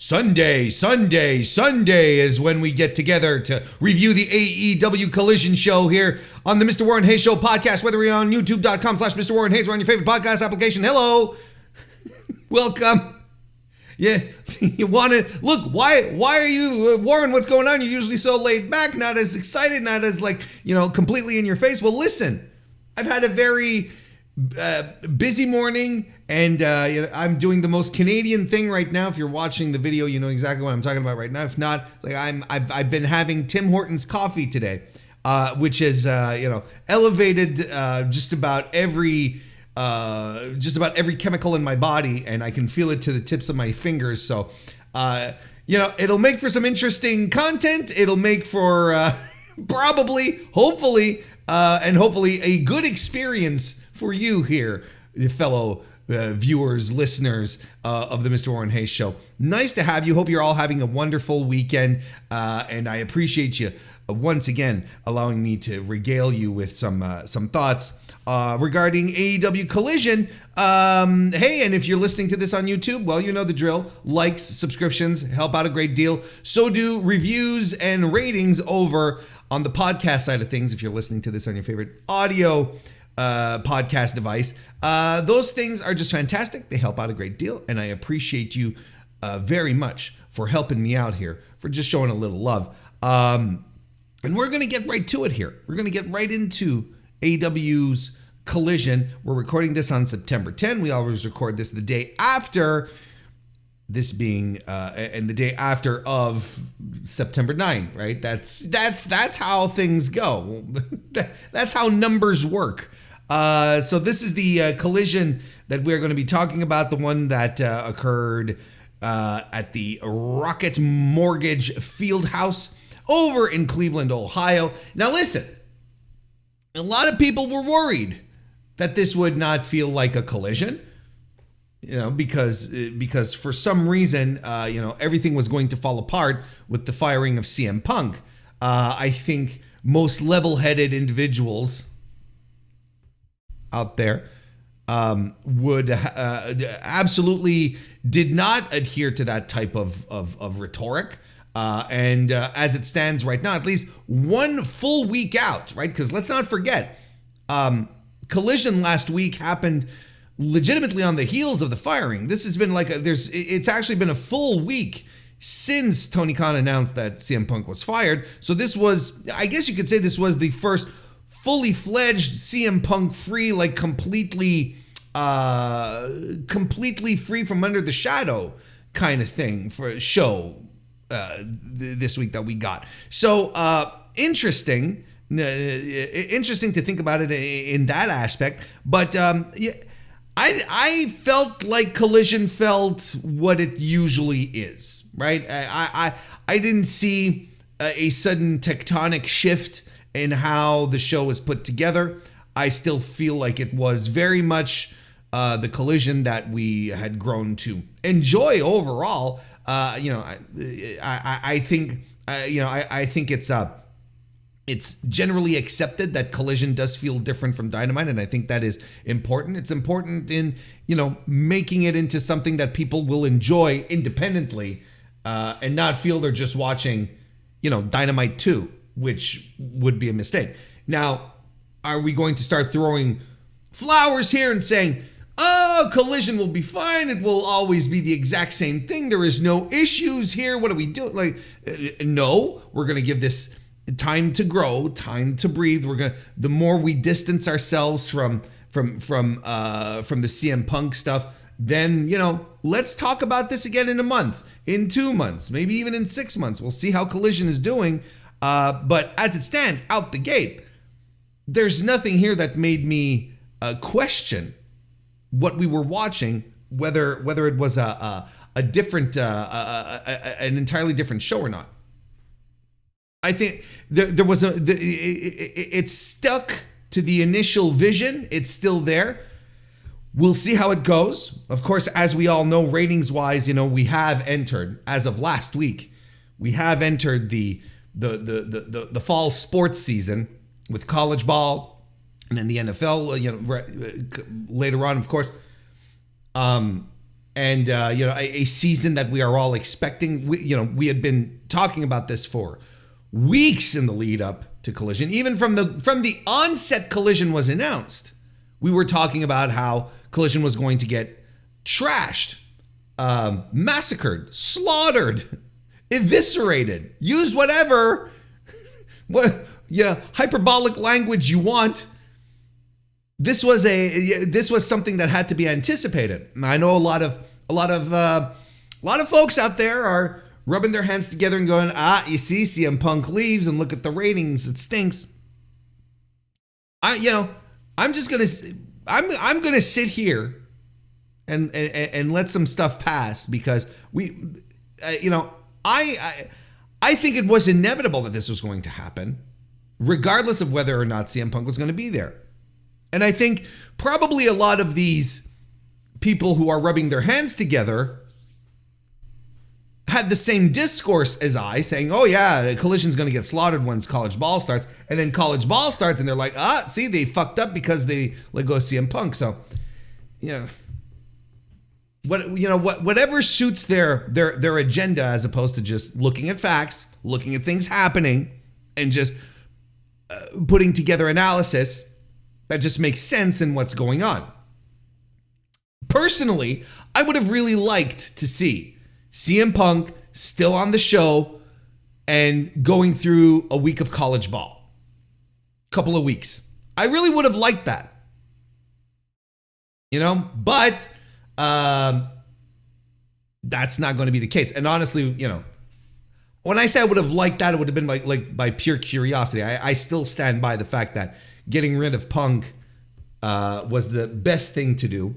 Sunday is when we get together to review the AEW Collision show here on the Mr. Warren Hayes Show podcast, whether you're on youtube.com/MrWarrenHayes or on your favorite podcast application. Hello. Welcome. Yeah, you want to look, why are you, Warren, what's going on? You're usually so laid back, not as excited, not as completely in your face. Well, listen, I've had a very busy morning, and I'm doing the most Canadian thing right now. If you're watching the video, you know exactly what I'm talking about right now. If not, I've been having Tim Hortons coffee today, which is elevated just about every chemical in my body, and I can feel it to the tips of my fingers. So it'll make for some interesting content. It'll make for hopefully a good experience for you here, fellow viewers, listeners of the Mr. Warren Hayes Show. Nice to have you. Hope you're all having a wonderful weekend, and I appreciate you once again allowing me to regale you with some thoughts regarding AEW Collision. Hey, and if you're listening to this on YouTube, well, you know the drill. Likes, subscriptions help out a great deal. So do reviews and ratings over on the podcast side of things. If you're listening to this on your favorite audio podcast device, those things are just fantastic. They help out a great deal, and I appreciate you very much for helping me out here, for just showing a little love. And we're going to get right to it here. We're going to get right into AEW's Collision. We're recording this on September 10. We always record this the day after, this being and the day after of September 9, right? That's how things go. That's how numbers work. So this is the Collision that we're going to be talking about, the one that occurred at the Rocket Mortgage FieldHouse over in Cleveland, Ohio. Now listen, a lot of people were worried that this would not feel like a collision, because for some reason, everything was going to fall apart with the firing of CM Punk. I think most level-headed individuals out there would absolutely did not adhere to that type of rhetoric. And as it stands right now, at least one full week out, right? Because let's not forget, Collision last week happened legitimately on the heels of the firing. This has been it's actually been a full week since Tony Khan announced that CM Punk was fired. So this was, I guess you could say, this was the first fully fledged CM Punk free, completely free from under the shadow kind of thing for a show this week that we got. So interesting to think about it in that aspect. But I felt like Collision felt what it usually is, right? I didn't see a sudden tectonic shift in how the show was put together. I still feel like it was very much the Collision that we had grown to enjoy overall. I think it's generally accepted that Collision does feel different from Dynamite, and I think that is important. It's important in, making it into something that people will enjoy independently, and not feel they're just watching, Dynamite 2, which would be a mistake. Now, are we going to start throwing flowers here and saying, oh, Collision will be fine, it will always be the exact same thing, there is no issues here, what are we doing? No, we're going to give this time to grow, time to breathe. The more we distance ourselves from the CM Punk stuff, then, let's talk about this again in a month, in 2 months, maybe even in 6 months. We'll see how Collision is doing. But as it stands out the gate, there's nothing here that made me question what we were watching, whether it was a different, an entirely different show or not. I think there was it stuck to the initial vision. It's still there. We'll see how it goes. Of course, as we all know, ratings wise, we have entered, as of last week, we have entered the fall sports season with college ball and then the NFL, later on, of course. and a season that we are all expecting. We had been talking about this for weeks in the lead up to Collision. Even from the onset Collision was announced, we were talking about how Collision was going to get trashed, massacred, slaughtered, eviscerated. Use whatever hyperbolic language you want. This was something that had to be anticipated. And I know a lot of folks out there are rubbing their hands together and going, you see, CM Punk leaves and look at the ratings, it stinks. I'm gonna sit here and let some stuff pass, because I think it was inevitable that this was going to happen, regardless of whether or not CM Punk was going to be there. And I think probably a lot of these people who are rubbing their hands together had the same discourse as I, saying, oh yeah, Collision's going to get slaughtered once college ball starts. And then college ball starts and they're like, see, they fucked up because they let go of CM Punk. So, whatever suits their agenda, as opposed to just looking at facts, looking at things happening, and just putting together analysis that just makes sense in what's going on. Personally, I would have really liked to see CM Punk still on the show and going through a week of college ball. Couple of weeks. I really would have liked that. But that's not going to be the case. And honestly, when I say I would have liked that, it would have been like by pure curiosity. I still stand by the fact that getting rid of Punk was the best thing to do.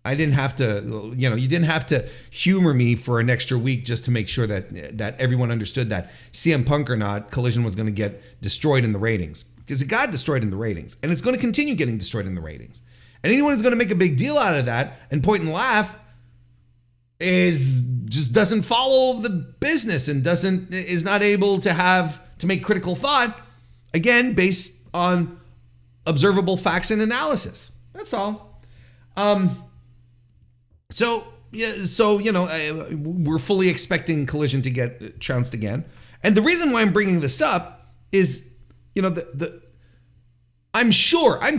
I didn't have to, you didn't have to humor me for an extra week just to make sure that everyone understood that CM Punk or not, Collision was going to get destroyed in the ratings, because it got destroyed in the ratings, and it's going to continue getting destroyed in the ratings. And anyone who's going to make a big deal out of that and point and laugh just doesn't follow the business and is not able to make critical thought, again, based on observable facts and analysis. That's all. So we're fully expecting Collision to get trounced again. And the reason why I'm bringing this up is, I'm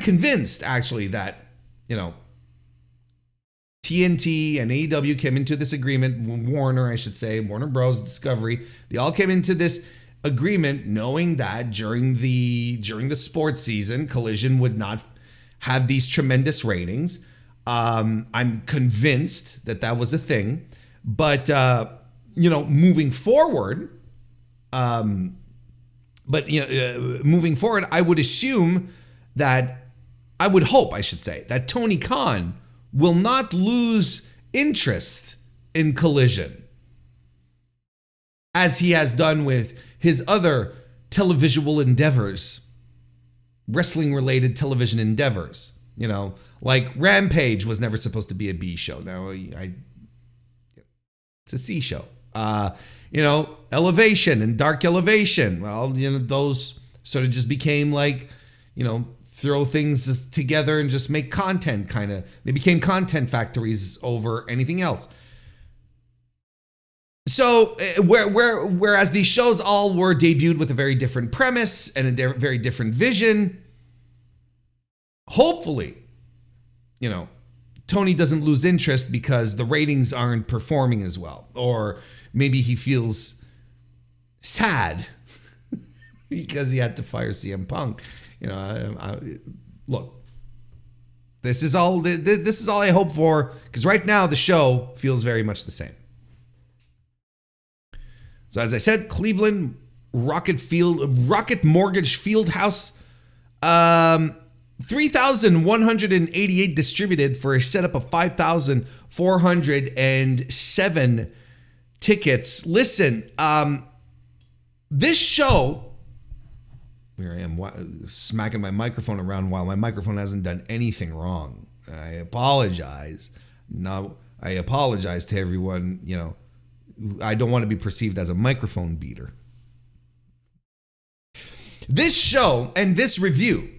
convinced actually that, TNT and AEW came into this agreement, Warner Bros. Discovery, they all came into this agreement knowing that during the sports season, Collision would not have these tremendous ratings. I'm convinced that was a thing, but moving forward, I would assume that that Tony Khan will not lose interest in Collision, as he has done with his other televisual endeavors, wrestling-related television endeavors. Like Rampage was never supposed to be a B show. Now it's a C show. Elevation and Dark Elevation. Well, those sort of just became like, throw things together and just make content kind of. They became content factories over anything else. So whereas these shows all were debuted with a very different premise and a very different vision, hopefully, Tony doesn't lose interest because the ratings aren't performing as well, or maybe he feels sad because he had to fire CM Punk. Look, this is all I hope for, because right now the show feels very much the same. So as I said, Cleveland Rocket Mortgage FieldHouse, 3,188 distributed for a setup of 5,407 tickets. Listen, this show, here I am smacking my microphone around while my microphone hasn't done anything wrong. I apologize. No, I apologize to everyone. I don't want to be perceived as a microphone beater. This show and this review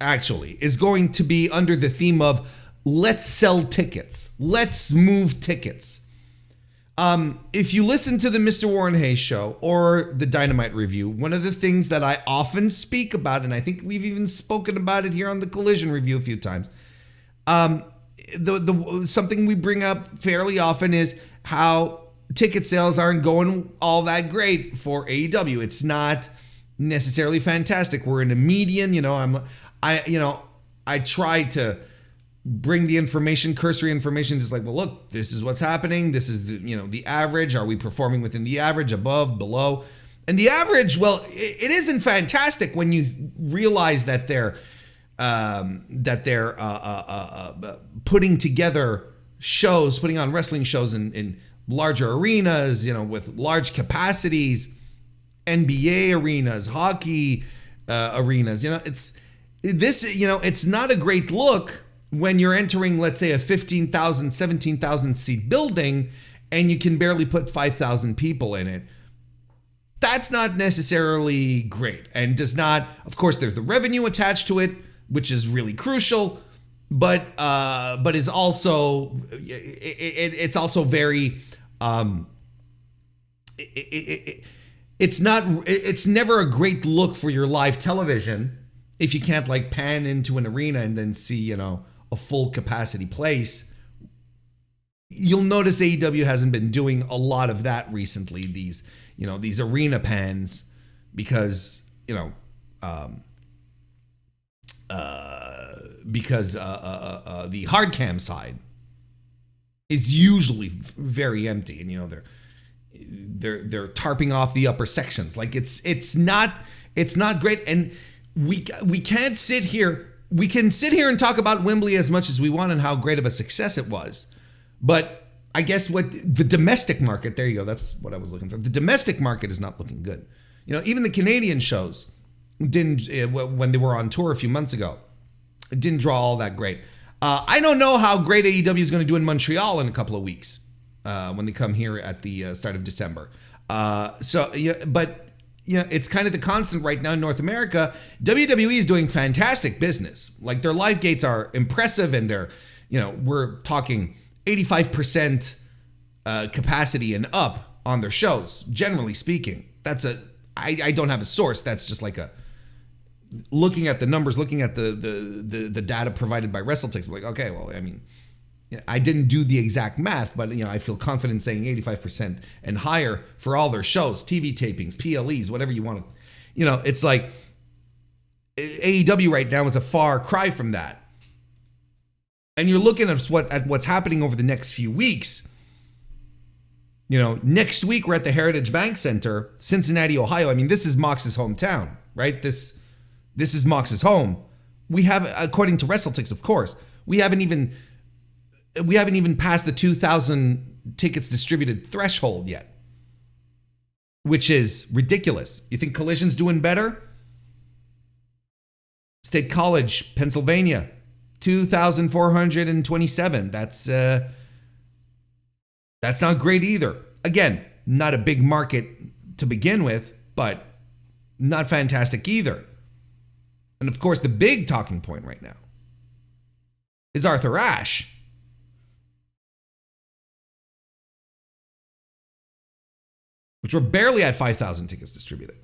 actually is going to be under the theme of let's sell tickets. Let's move tickets. If you listen to the Mr. Warren Hayes show or the Dynamite review, one of the things that I often speak about, and I think we've even spoken about it here on the Collision review a few times, something we bring up fairly often is how ticket sales aren't going all that great for AEW. It's not necessarily fantastic. We're in a median. I try to bring the information, cursory information, just like, well, look, this is what's happening. This is the average. Are we performing within the average, above, below? And the average, well, it isn't fantastic when you realize that they're putting together shows, putting on wrestling shows in larger arenas, with large capacities, NBA arenas, hockey arenas. It's not a great look when you're entering, let's say, a 15,000, 17,000 seat building and you can barely put 5,000 people in it. That's not necessarily great, and does not, of course, there's the revenue attached to it, which is really crucial, but is also, it's also very, it's never a great look for your live television if you can't like pan into an arena and then see, a full capacity place. You'll notice AEW hasn't been doing a lot of that recently, these arena pans, because the hard cam side is usually very empty, and they're tarping off the upper sections. Like it's not great, and we can't sit here. We can sit here and talk about Wembley as much as we want and how great of a success it was, but I guess what the domestic market, there you go, that's what I was looking for. The domestic market is not looking good. Even the Canadian shows didn't, when they were on tour a few months ago, it didn't draw all that great. I don't know how great AEW is going to do in Montreal in a couple of weeks when they come here at the start of December. It's kind of the constant right now in North America. WWE is doing fantastic business. Like, their live gates are impressive, and they're, we're talking 85% capacity and up on their shows, generally speaking. I don't have a source. That's just like looking at the numbers, looking at the data provided by WrestleTix. I'm like, okay, well, I mean, I didn't do the exact math, but I feel confident saying 85% and higher for all their shows, TV tapings, PLEs, whatever you want to. It's like AEW right now is a far cry from that. And you're looking at what's happening over the next few weeks. Next week we're at the Heritage Bank Center, Cincinnati, Ohio. I mean, this is Mox's hometown, right? This is Mox's home. We have, according to WrestleTix, of course, we haven't even passed the 2,000 tickets distributed threshold yet, which is ridiculous. You think Collision's doing better? State College, Pennsylvania, 2,427. That's not great either. Again, not a big market to begin with, but not fantastic either. And of course, the big talking point right now is Arthur Ashe. Which we're barely at 5,000 tickets distributed.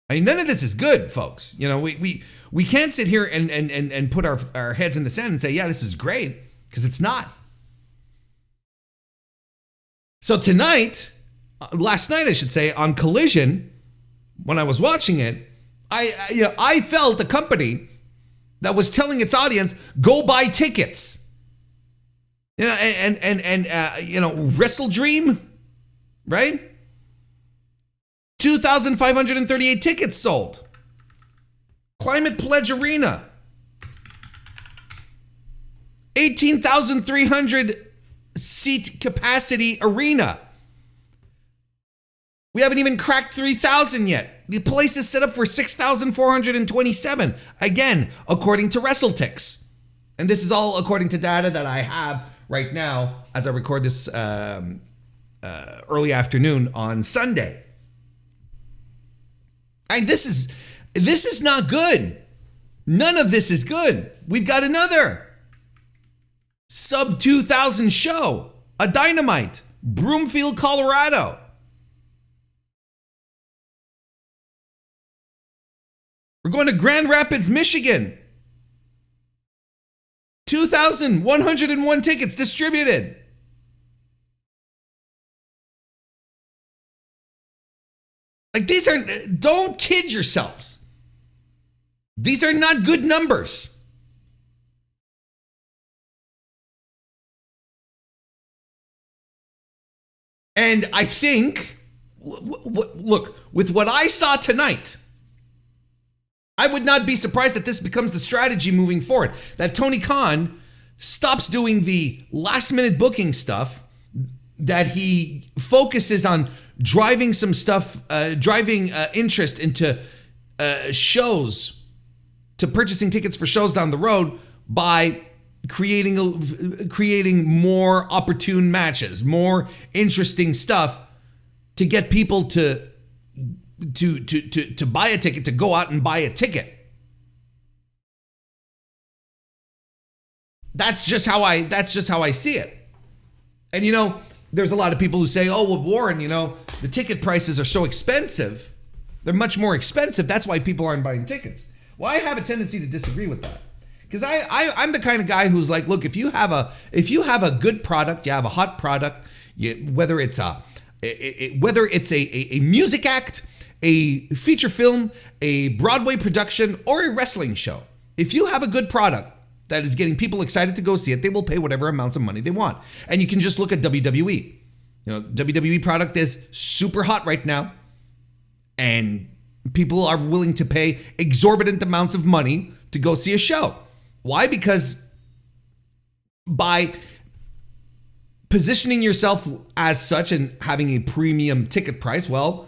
I mean, none of this is good, folks. We can't sit here and put our heads in the sand and say, yeah, this is great, because it's not. So last night, I should say, on Collision, when I was watching it, I felt a company that was telling its audience, go buy tickets. Wrestle Dream. Right? 2,538 tickets sold. Climate Pledge Arena. 18,300 seat capacity arena. We haven't even cracked 3,000 yet. The place is set up for 6,427. Again, according to WrestleTix. And this is all according to data that I have right now as I record this early afternoon on Sunday. This is not good. None of this is good. We've got another sub 2,000 show, a Dynamite, Broomfield, Colorado. We're going to Grand Rapids, Michigan. 2,101 tickets distributed. Like, these are, don't kid yourselves. These are not good numbers. And I think, look, with what I saw tonight, I would not be surprised that this becomes the strategy moving forward. That Tony Khan stops doing the last minute booking stuff, that he focuses on driving some stuff, driving interest into shows, to purchasing tickets for shows down the road by creating more opportune matches, more interesting stuff to get people to buy a ticket, to go out and buy a ticket. That's just how I see it. And you know, there's a lot of people who say, "Oh, well, Warren, you know, the ticket prices are so expensive. They're much more expensive. That's why people aren't buying tickets." Well, I have a tendency to disagree with that. Because I'm the kind of guy who's like, look, if you have a good product, you have a hot product, whether it's a music act, a feature film, a Broadway production, or a wrestling show, if you have a good product that is getting people excited to go see it, they will pay whatever amounts of money they want. And you can just look at WWE. You know, WWE product is super hot right now, and people are willing to pay exorbitant amounts of money to go see a show. Why? Because by positioning yourself as such and having a premium ticket price, well,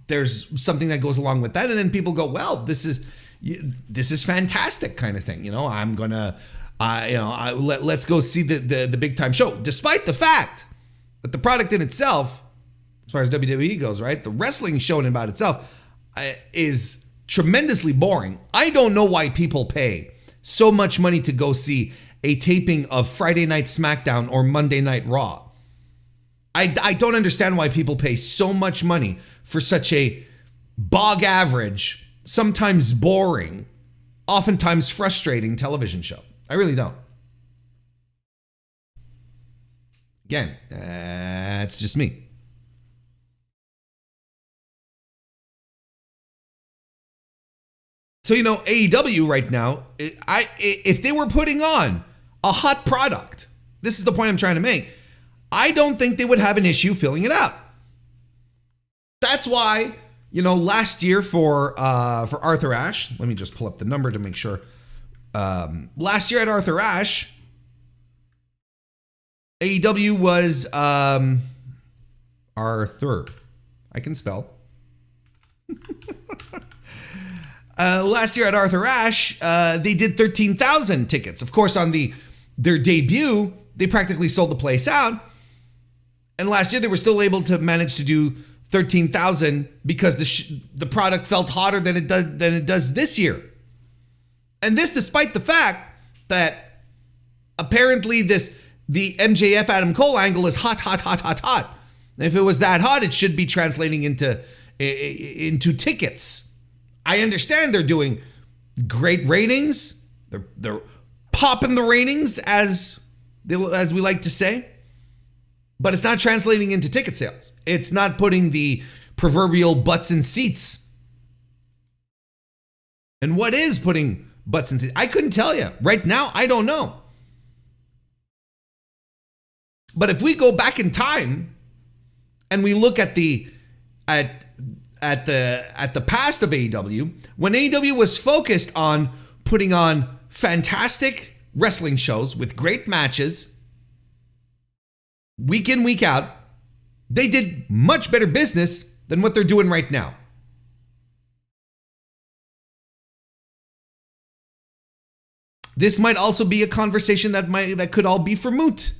there's something that goes along with that. And then people go, well, this is fantastic kind of thing. You know, I'm going to, let's go see the big time show, despite the fact that the product in itself, as far as WWE goes, right, the wrestling show in about itself is tremendously boring. I don't know why people pay so much money to go see a taping of Friday Night SmackDown or Monday Night Raw. I don't understand why people pay so much money for such a bog average, sometimes boring, oftentimes frustrating television show. I really don't. Again, that's just me. So, you know, AEW right now, if they were putting on a hot product, this is the point I'm trying to make, I don't think they would have an issue filling it out. That's why, you know, last year for Arthur Ashe, let me just pull up the number to make sure. Last year at Arthur Ashe, AEW was Arthur. I can spell. Last year at Arthur Ashe, they did 13,000 tickets. Of course, on their debut, they practically sold the place out. And last year, they were still able to manage to do 13,000 because the product felt hotter than it does this year. And this despite the fact that apparently the MJF Adam Cole angle is hot. And if it was that hot, it should be translating into tickets. I understand they're doing great ratings. They're popping the ratings, as we like to say. But it's not translating into ticket sales. It's not putting the proverbial butts in seats. And what is putting butts in seats? I couldn't tell you. Right now, I don't know. But if we go back in time and we look at the past of AEW, when AEW was focused on putting on fantastic wrestling shows with great matches, week in, week out, they did much better business than what they're doing right now. This might also be a conversation that could all be for moot.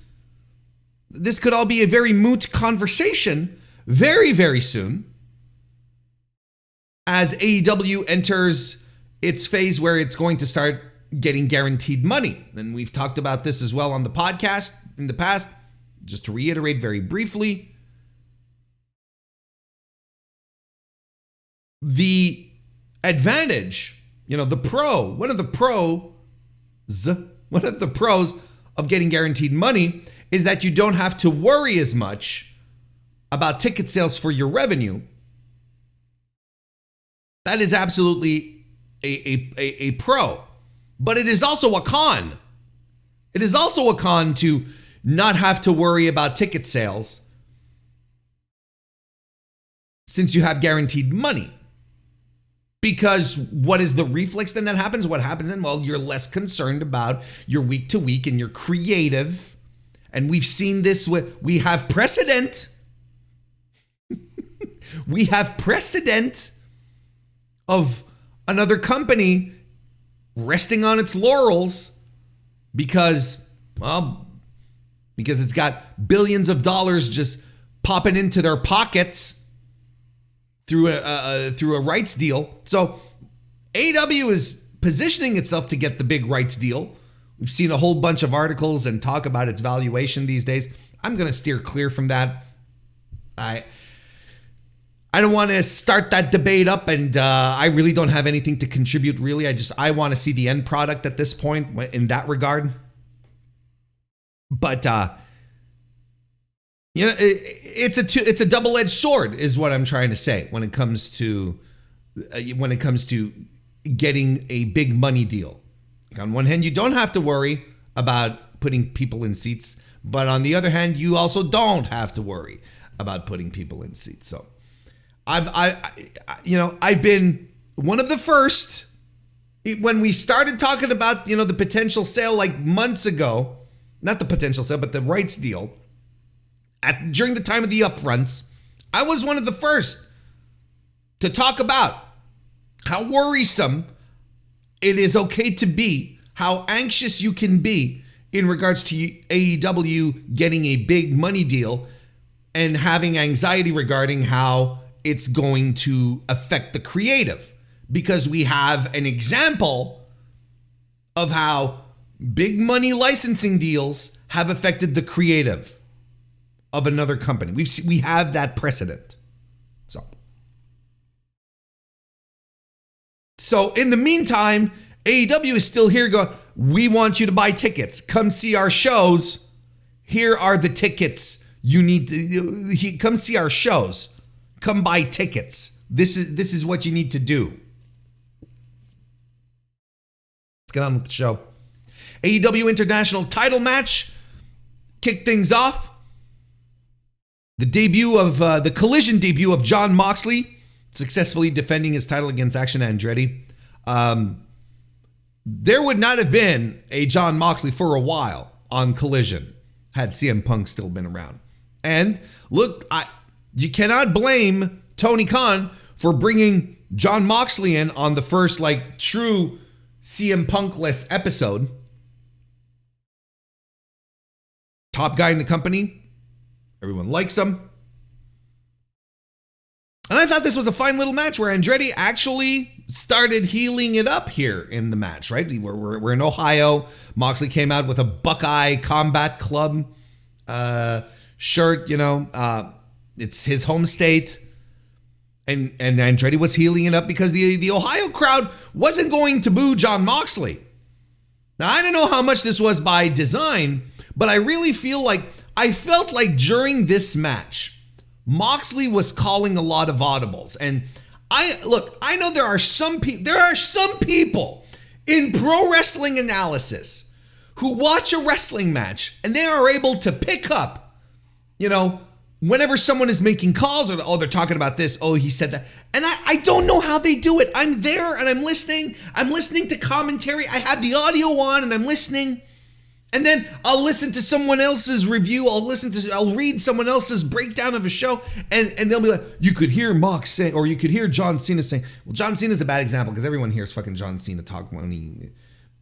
This could all be a very moot conversation very, very soon, as AEW enters its phase where it's going to start getting guaranteed money. And we've talked about this as well on the podcast in the past. Just to reiterate very briefly, the advantage, one of the pros of getting guaranteed money is that you don't have to worry as much about ticket sales for your revenue. That is absolutely a pro. But it is also a con. It is also a con to not have to worry about ticket sales since you have guaranteed money. Because what is the reflex then that happens? What happens then? Well, you're less concerned about your week to week and you're creative. And we've seen this we have precedent. We have precedent of another company resting on its laurels because it's got billions of dollars just popping into their pockets through a rights deal. So AEW is positioning itself to get the big rights deal. We've seen a whole bunch of articles and talk about its valuation these days. I'm going to steer clear from that. I don't want to start that debate up, and I really don't have anything to contribute, really. I want to see the end product at this point in that regard. But, it's a double-edged sword is what I'm trying to say when it comes to getting a big money deal. Like on one hand, you don't have to worry about putting people in seats, but on the other hand, you also don't have to worry about putting people in seats. So I've been one of the first when we started talking about, the potential sale like months ago, not the potential sale, but the rights deal during the time of the upfronts. I was one of the first to talk about how worrisome it is okay to be, how anxious you can be in regards to AEW getting a big money deal and having anxiety regarding how it's going to affect the creative, because we have an example of how big money licensing deals have affected the creative of another company. We have that precedent. So in the meantime, AEW is still here going, we want you to buy tickets. Come see our shows. Here are the tickets you need to come see our shows. Come buy tickets. This is what you need to do. Let's get on with the show. AEW International title match kicked things off. The debut of the Collision debut of Jon Moxley, successfully defending his title against Action Andretti. There would not have been a Jon Moxley for a while on Collision had CM Punk still been around. And look, you cannot blame Tony Khan for bringing Jon Moxley in on the first true CM Punk-less episode. Top guy in the company. Everyone likes him. And I thought this was a fine little match where Andretti actually started healing it up here in the match, right? We're in Ohio. Moxley came out with a Buckeye Combat Club shirt, it's his home state. And Andretti was healing it up because the Ohio crowd wasn't going to boo Jon Moxley. Now, I don't know how much this was by design, but I really felt like during this match, Moxley was calling a lot of audibles. And I know there are some people in pro wrestling analysis who watch a wrestling match and they are able to pick up, whenever someone is making calls or, they're talking about this, he said that. And I don't know how they do it. I'm there and I'm listening. I'm listening to commentary. I have the audio on and I'm listening. And then I'll listen to someone else's review. I'll read someone else's breakdown of a show. And they'll be like, you could hear Mox saying, or you could hear John Cena saying, well, John Cena's a bad example because everyone hears fucking John Cena talk when he.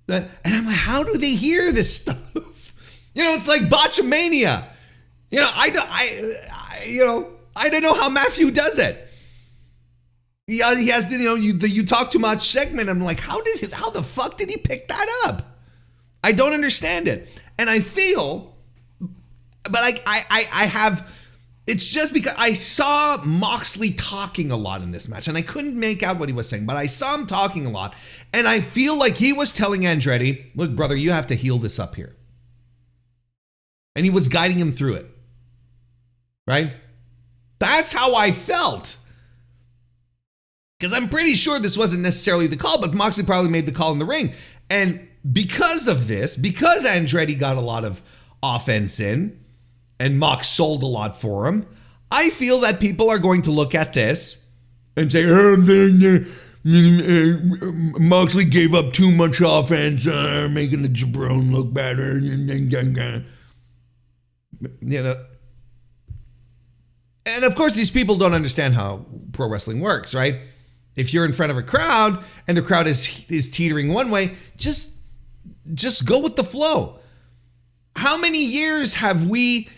And I'm like, how do they hear this stuff? It's like botchamania. I don't know how Matthew does it. Yeah, he has the, you talk too much segment. I'm like, how the fuck did he pick that up? I don't understand it. And I feel, but I have, it's just because I saw Moxley talking a lot in this match and I couldn't make out what he was saying, but I saw him talking a lot. And I feel like he was telling Andretti, look, brother, you have to heal this up here. And he was guiding him through it. Right? That's how I felt. Because I'm pretty sure this wasn't necessarily the call, but Moxley probably made the call in the ring. And because of this, because Andretti got a lot of offense in, and Mox sold a lot for him, I feel that people are going to look at this and say, Moxley gave up too much offense, making the jabron look better. And of course, these people don't understand how pro wrestling works, right? If you're in front of a crowd and the crowd is teetering one way, just go with the flow. How many years have we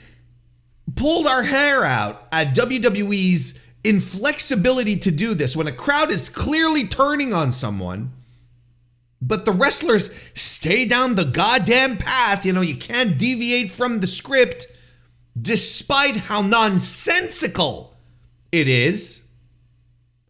pulled our hair out at WWE's inflexibility to do this when a crowd is clearly turning on someone, but the wrestlers stay down the goddamn path? You can't deviate from the script despite how nonsensical it is.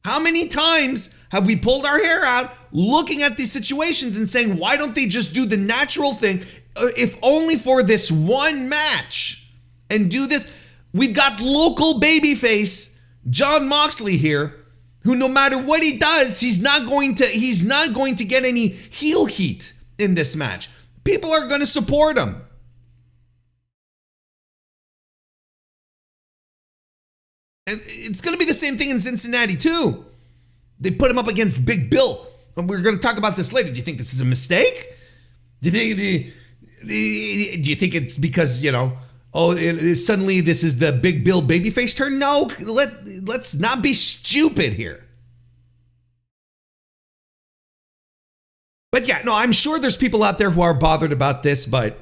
How many times have we pulled our hair out looking at these situations and saying, why don't they just do the natural thing, if only for this one match, and do this? We've got local babyface Jon Moxley here, who no matter what he does, he's not going to get any heel heat in this match. People are going to support him. And it's going to be the same thing in Cincinnati too. They put him up against Big Bill. And we're going to talk about this later. Do you think this is a mistake? Do you think it's because, suddenly this is the Big Bill babyface turn? No, let's not be stupid here. But yeah, no, I'm sure there's people out there who are bothered about this. But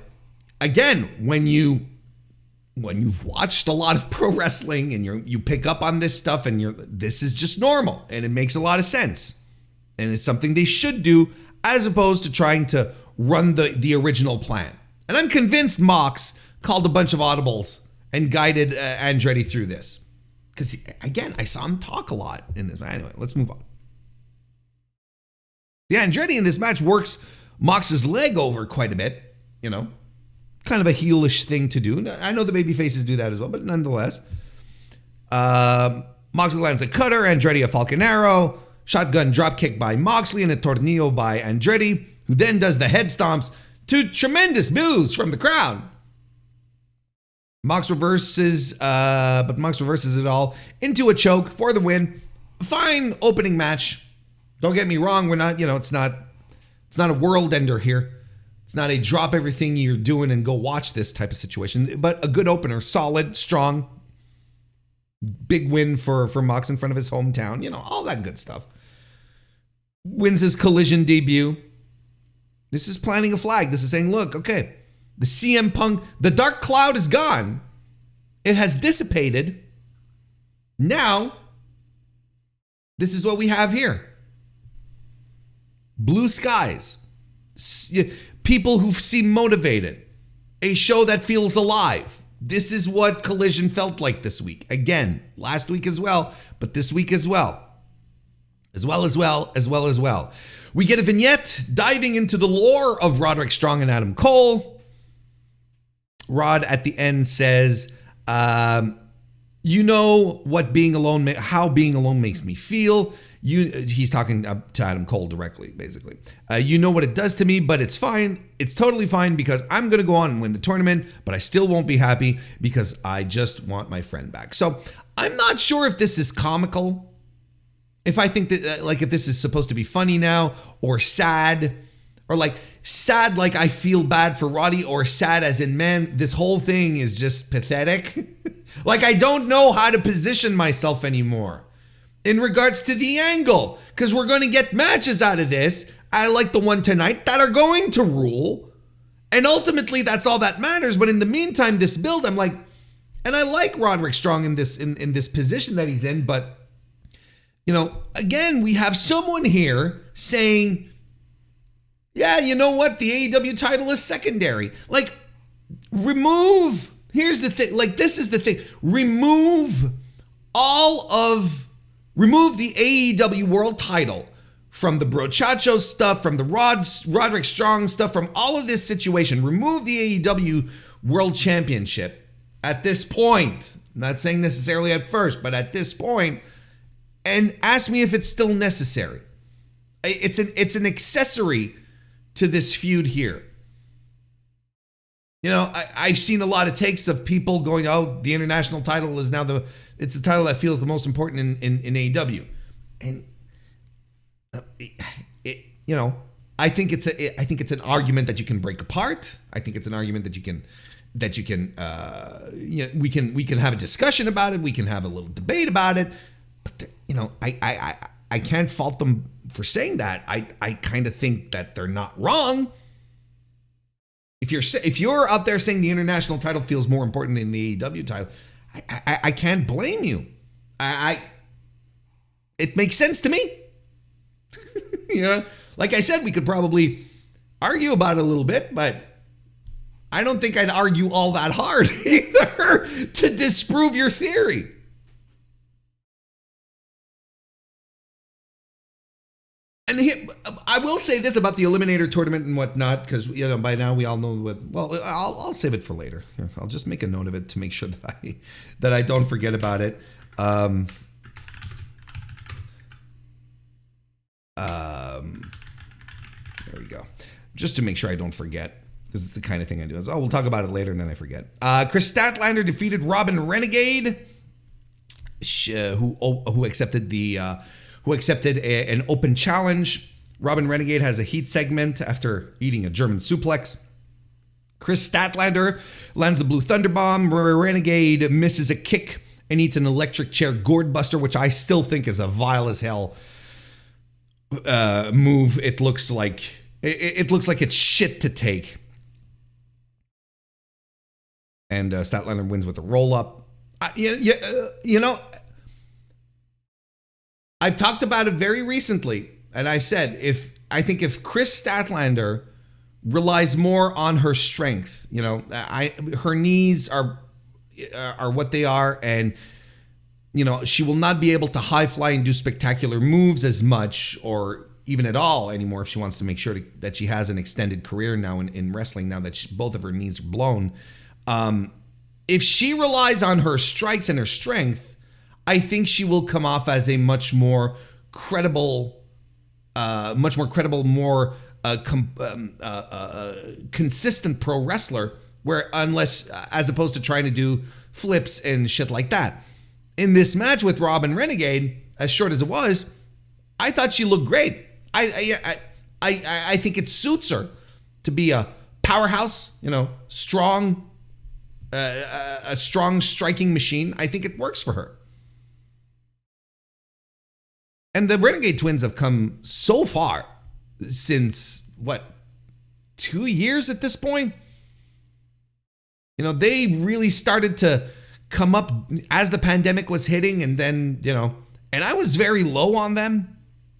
again, when you've watched a lot of pro wrestling and you pick up on this stuff and this is just normal and it makes a lot of sense. And it's something they should do as opposed to trying to run the original plan. And I'm convinced Mox called a bunch of audibles and guided Andretti through this. Because again, I saw him talk a lot in this. Anyway, let's move on. Yeah, Andretti in this match works Mox's leg over quite a bit, kind of a heelish thing to do. I know the baby faces do that as well, but nonetheless. Moxley lands a cutter, Andretti a Falcon Arrow, shotgun dropkick by Moxley and a tornillo by Andretti, who then does the head stomps to tremendous boos from the crowd. Mox reverses it all into a choke for the win. Fine opening match. Don't get me wrong, we're not, it's not a world ender here. It's not a drop everything you're doing and go watch this type of situation, but a good opener, solid, strong, big win for Mox in front of his hometown, all that good stuff. Wins his Collision debut. This is planting a flag. This is saying, look, okay, the CM Punk, the dark cloud is gone. It has dissipated. Now, this is what we have here. Blue skies. People who seem motivated. A show that feels alive. This is what Collision felt like this week. Again, last week as well, but this week as well. As well. We get a vignette diving into the lore of Roderick Strong and Adam Cole. Rod at the end says, what being alone, how being alone makes me feel. He's talking to Adam Cole directly, basically. You know what it does to me, but it's fine. It's totally fine because I'm going to go on and win the tournament, but I still won't be happy because I just want my friend back. So I'm not sure if this is comical. If I think that, if this is supposed to be funny now or sad, or sad like I feel bad for Roddy, or sad as in, man, this whole thing is just pathetic. I don't know how to position myself anymore in regards to the angle, because we're going to get matches out of this. I like the one tonight that are going to rule, and ultimately that's all that matters. But in the meantime, this build, I'm like, and I like Roderick Strong in this position that he's in, but again, we have someone here saying, yeah, you know what? The AEW title is secondary. Like, here's the thing. Like, this is the thing. Remove the AEW world title from the Brochacho stuff, from the Roderick Strong stuff, from all of this situation. Remove the AEW world championship at this point. I'm not saying necessarily at first, but at this point, and ask me if it's still necessary. It's an accessory to this feud here. I've seen a lot of takes of people going, oh, the international title is now it's the title that feels the most important in AEW. And I think it's an argument that you can break apart. I think it's an argument that we can have a discussion about it. We can have a little debate about it. But I can't fault them for saying that. I kind of think that they're not wrong. If you're out there saying the international title feels more important than the AEW title, I can't blame you. It makes sense to me. Like I said, we could probably argue about it a little bit, but I don't think I'd argue all that hard either to disprove your theory. And I will say this about the Eliminator tournament and whatnot, because by now we all know what. Well, I'll save it for later. I'll just make a note of it to make sure that I don't forget about it. There we go. Just to make sure I don't forget, because it's the kind of thing I do. We'll talk about it later, and then I forget. Kris Statlander defeated Robyn Renegade, who accepted an open challenge. Robyn Renegade has a heat segment after eating a German suplex. Kris Statlander lands the Blue Thunder Bomb. Renegade misses a kick and eats an electric chair gourd buster, which I still think is a vile as hell move. It looks like it's shit to take. And Statlander wins with a roll up. I've talked about it very recently, and I've said I think if Kris Statlander relies more on her strength, her knees are what they are, and she will not be able to high fly and do spectacular moves as much or even at all anymore if she wants to make sure that she has an extended career now in wrestling, now that both of her knees are blown. If she relies on her strikes and her strength, I think she will come off as a much more credible, more consistent pro wrestler, as opposed to trying to do flips and shit like that. In this match with Robyn Renegade, as short as it was, I thought she looked great. I think it suits her to be a powerhouse, strong, a strong striking machine. I think it works for her. And the Renegade twins have come so far since, 2 years at this point? They really started to come up as the pandemic was hitting, and then, and I was very low on them,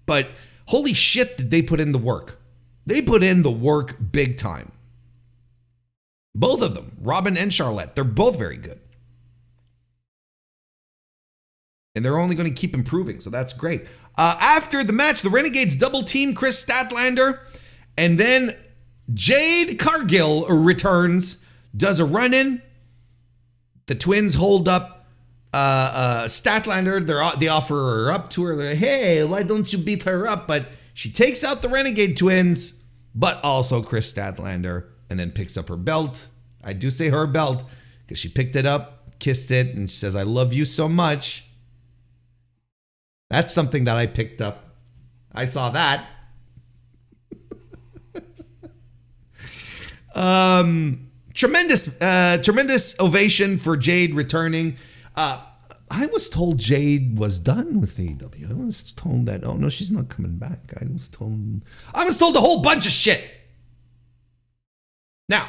but holy shit, did they put in the work. They put in the work big time. Both of them, Robyn and Charlotte, they're both very good. And they're only going to keep improving, so that's great. After the match, the Renegades double team Kris Statlander, and then Jade Cargill returns, does a run-in. The twins hold up Statlander. They offer her up to her. They're like, hey, why don't you beat her up? But she takes out the Renegade twins, but also Kris Statlander, and then picks up her belt. I do say her belt because she picked it up, kissed it, and she says, I love you so much. That's something that I picked up. I saw that. Tremendous ovation for Jade returning. I was told Jade was done with AEW. I was told that, oh no, she's not coming back. I was told a whole bunch of shit. Now,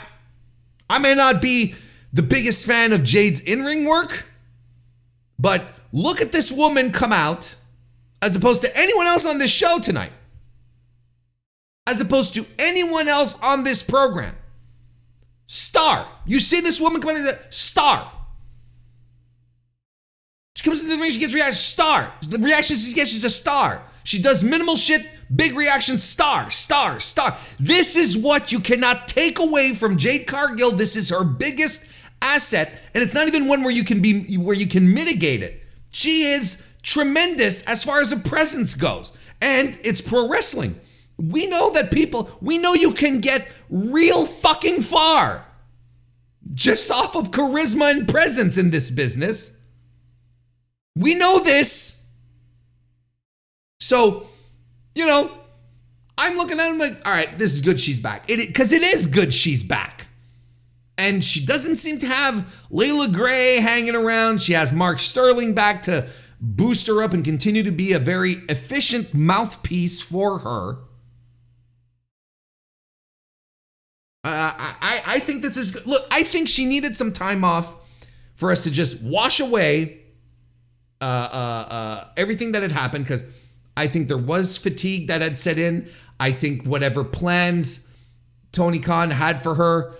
I may not be the biggest fan of Jade's in-ring work, but look at this woman come out as opposed to anyone else on this show tonight. As opposed to anyone else on this program. Star. You see this woman coming to the star. She comes into the ring, she gets reaction, star. The reactions she gets, she's a star. She does minimal shit, big reaction, star. This is what you cannot take away from Jade Cargill. This is her biggest asset, and it's not even one where you can mitigate it. She is tremendous as far as a presence goes, and it's pro wrestling. We know you can get real fucking far just off of charisma and presence in this business. We know this. So, I'm looking at him like, all right, this is good she's back. Because it is good she's back. And she doesn't seem to have Layla Gray hanging around. She has Mark Sterling back to boost her up and continue to be a very efficient mouthpiece for her. I think this is good. Look, I think she needed some time off for us to just wash away everything that had happened, because I think there was fatigue that had set in. I think whatever plans Tony Khan had for her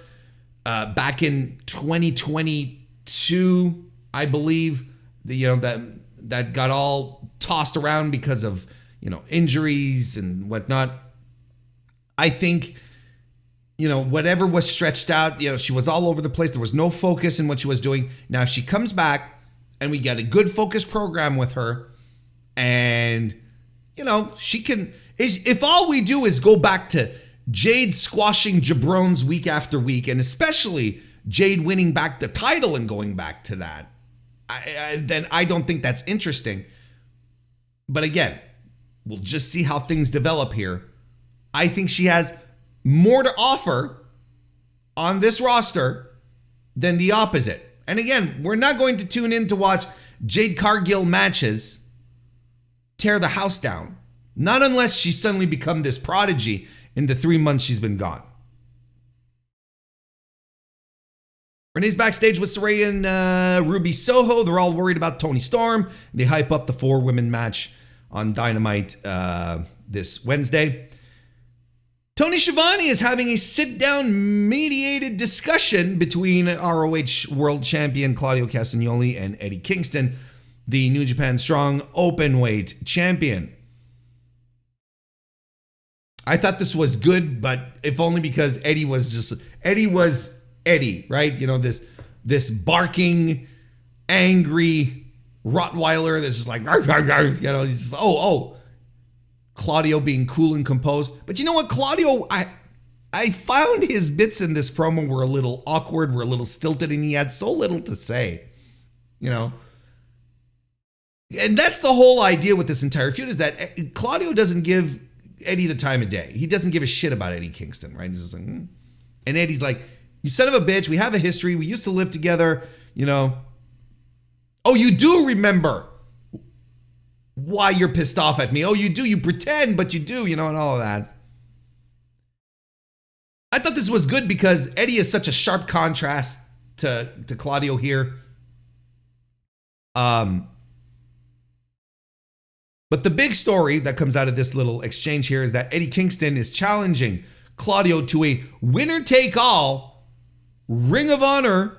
back in 2022, I believe, that got all tossed around because of injuries and whatnot. I think whatever was stretched out, she was all over the place. There was no focus in what she was doing. Now she comes back and we get a good focus program with her, and she can, if all we do is go back to Jade squashing jabrones week after week, and especially Jade winning back the title and going back to that, then I don't think that's interesting. But again, we'll just see how things develop here. I think she has more to offer on this roster than the opposite. And again, we're not going to tune in to watch Jade Cargill matches tear the house down. Not unless she's suddenly become this prodigy in the 3 months she's been gone. Renee's backstage with Saraya and Ruby Soho. They're all worried about Toni Storm. They hype up the 4-women match on Dynamite this Wednesday. Tony Schiavone is having a sit-down mediated discussion between ROH World Champion Claudio Castagnoli and Eddie Kingston, the New Japan Strong Openweight Champion. I thought this was good, but if only because Eddie was Eddie, right? This barking, angry Rottweiler that's just like, he's just, Claudio being cool and composed. But you know what, Claudio, I found his bits in this promo were a little awkward, were a little stilted, and he had so little to say, And that's the whole idea with this entire feud, is that Claudio doesn't give Eddie the time of day. He doesn't give a shit about Eddie Kingston, right? He's just like, And Eddie's like, you son of a bitch, we have a history, we used to live together, Oh, you do remember why you're pissed off at me. Oh, you do. You pretend, but you do, and all of that. I thought this was good because Eddie is such a sharp contrast to Claudio here. But the big story that comes out of this little exchange here is that Eddie Kingston is challenging Claudio to a winner-take-all Ring of Honor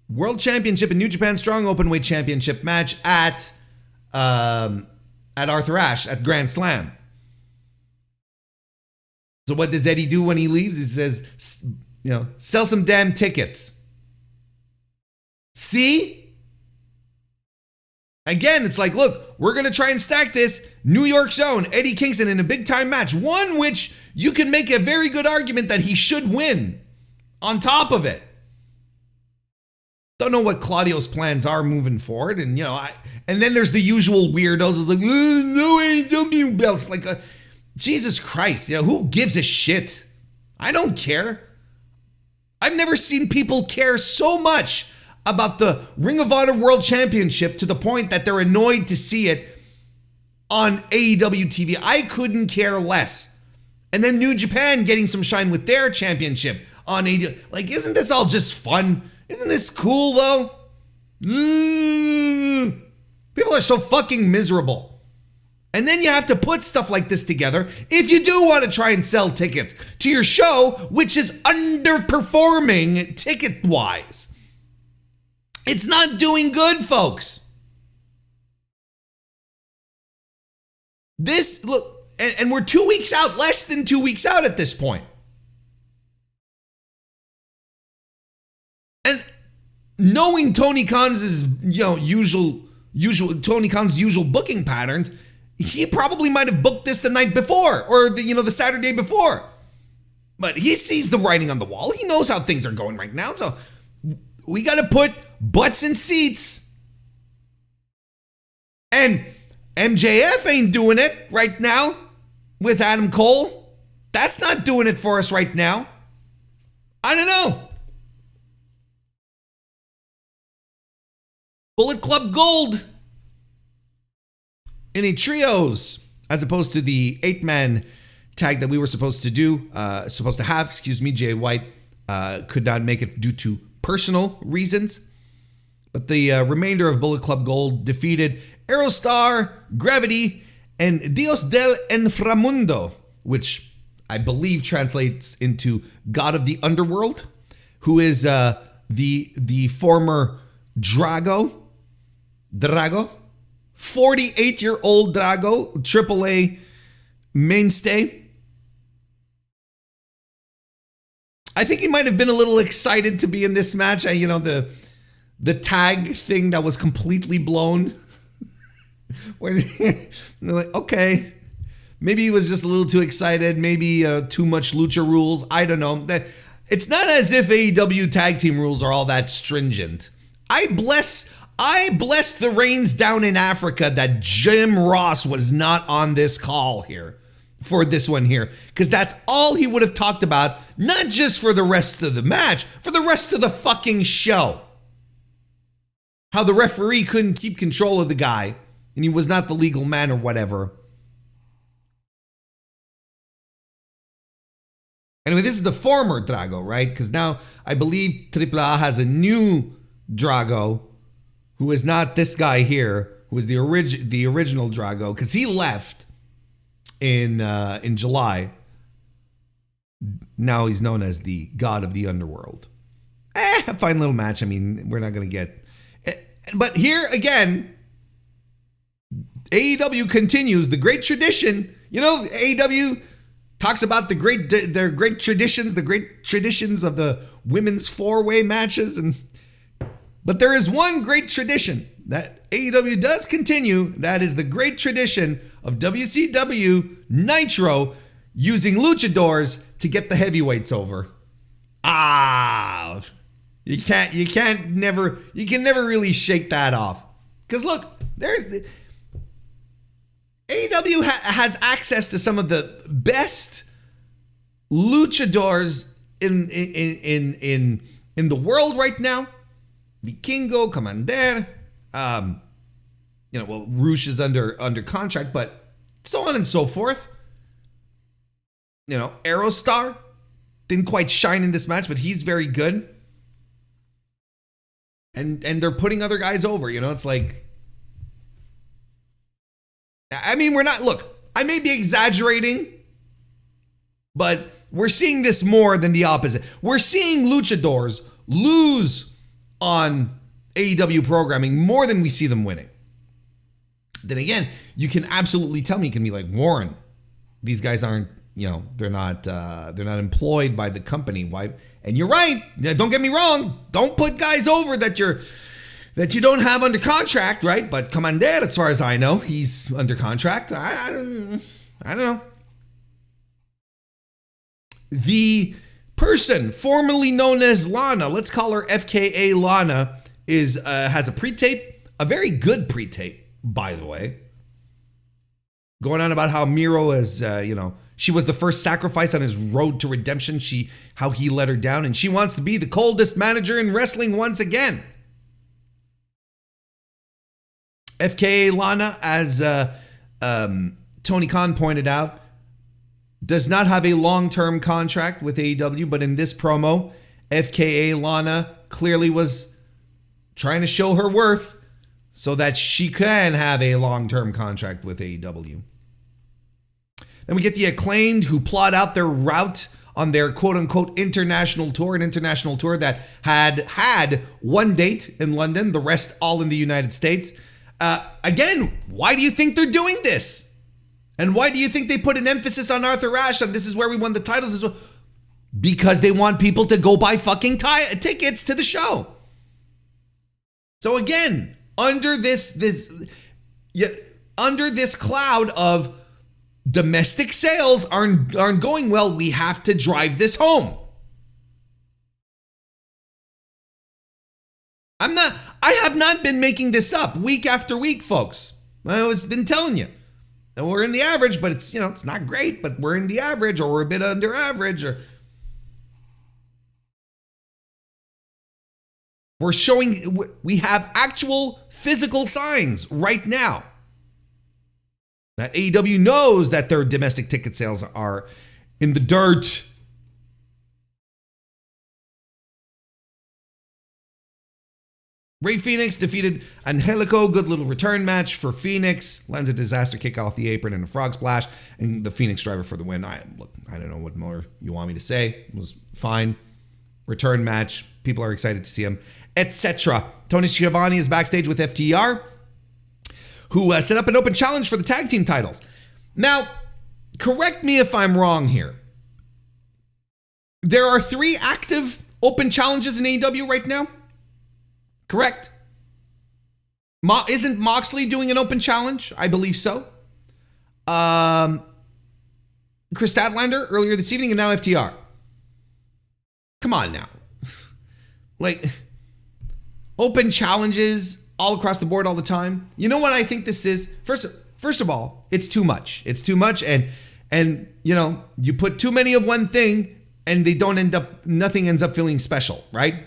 World Championship and New Japan Strong Openweight Championship match at Arthur Ashe at Grand Slam. So what does Eddie do when he leaves? He says, sell some damn tickets. See? Again, it's like, look, we're going to try and stack this New York's own Eddie Kingston in a big time match. One which you can make a very good argument that he should win on top of it. Don't know what Claudio's plans are moving forward. And, and then there's the usual weirdos. It's like, no AEW belts. Like, Jesus Christ. Who gives a shit? I don't care. I've never seen people care so much about the Ring of Honor World Championship to the point that they're annoyed to see it on AEW TV. I couldn't care less. And then New Japan getting some shine with their championship on AEW. Like, isn't this all just fun? Isn't this cool, though? People are so fucking miserable. And then you have to put stuff like this together if you do want to try and sell tickets to your show, which is underperforming ticket-wise. It's not doing good, folks. Look, and we're 2 weeks out, less than 2 weeks out at this point. And knowing Tony Khan's usual booking patterns, he probably might have booked this the night before or the Saturday before. But he sees the writing on the wall. He knows how things are going right now. So we got to put butts in seats. And MJF ain't doing it right now with Adam Cole. That's not doing it for us right now. I don't know. Bullet Club Gold in a trios, as opposed to the 8-man tag that we were supposed to have. Jay White could not make it due to personal reasons. But the remainder of Bullet Club Gold defeated Aerostar, Gravity, and Dios del Inframundo, which I believe translates into God of the Underworld, who is the former Drago, 48-year-old Drago, AAA mainstay. I think he might have been a little excited to be in this match. The tag thing that was completely blown. When they're like, okay, maybe he was just a little too excited. Maybe too much lucha rules. I don't know. It's not as if AEW tag team rules are all that stringent. I bless the reins down in Africa that Jim Ross was not on this call here for this one here, because that's all he would have talked about, not just for the rest of the match, for the rest of the fucking show. How the referee couldn't keep control of the guy and he was not the legal man or whatever. Anyway, this is the former Drago, right? Because now I believe AAA has a new Drago who is not this guy here, who is the original Drago, because he left in July. Now he's known as the God of the Underworld. A fine little match. I mean, we're not going to get... But here again, AEW continues the great tradition. AEW talks about their great traditions, the great traditions of the women's four-way matches. But there is one great tradition that AEW does continue. That is the great tradition of WCW Nitro using luchadors to get the heavyweights over. You can never really shake that off. Because look, AEW has access to some of the best luchadors in the world right now. Vikingo, Commander, Rush is under contract, but so on and so forth. Aerostar didn't quite shine in this match, but he's very good. And they're putting other guys over, it's like, I mean, I may be exaggerating, but we're seeing this more than the opposite. We're seeing luchadors lose on AEW programming more than we see them winning. Then again, you can absolutely tell me, you can be like, Warren, these guys aren't, they're not employed by the company. Why? And you're right. Don't get me wrong. Don't put guys over that you don't have under contract, right? But Commander, as far as I know, he's under contract. I don't know. The person formerly known as Lana, let's call her FKA Lana, has a pre-tape, a very good pre-tape, by the way, going on about how Miro is, she was the first sacrifice on his road to redemption. How he let her down, and she wants to be the coldest manager in wrestling once again. FKA Lana, as Tony Khan pointed out, does not have a long-term contract with AEW, but in this promo, FKA Lana clearly was trying to show her worth. so that she can have a long-term contract with AEW. Then we get the Acclaimed, who plot out their route on their quote-unquote international tour, an international tour that had one date in London, the rest all in the United States. Again, why do you think they're doing this? And why do you think they put an emphasis on Arthur Ashe, and this is where we won the titles as well? Because they want people to go buy fucking tickets to the show. So again, under this cloud of domestic sales aren't going well, we have to drive this home. I have not been making this up week after week, folks. I've been telling you. And we're in the average, but it's not great, but we're in the average, or we're a bit under average, or we're showing, we have actual physical signs right now that AEW knows that their domestic ticket sales are in the dirt. Rey Fenix defeated Angelico. Good little return match for Fenix. Lands a disaster kick off the apron and a frog splash. And the Phoenix driver for the win. I don't know what more you want me to say. It was fine. Return match. People are excited to see him, etc. Tony Schiavone is backstage with FTR, who set up an open challenge for the tag team titles. Now, correct me if I'm wrong here. There are 3 active open challenges in AEW right now. Correct? Isn't Moxley doing an open challenge? I believe so. Kris Statlander earlier this evening, and now FTR. Come on now. Like, open challenges all across the board all the time. You know what I think this is? First of all, it's too much. It's too much, and you put too many of one thing, and nothing ends up feeling special, right?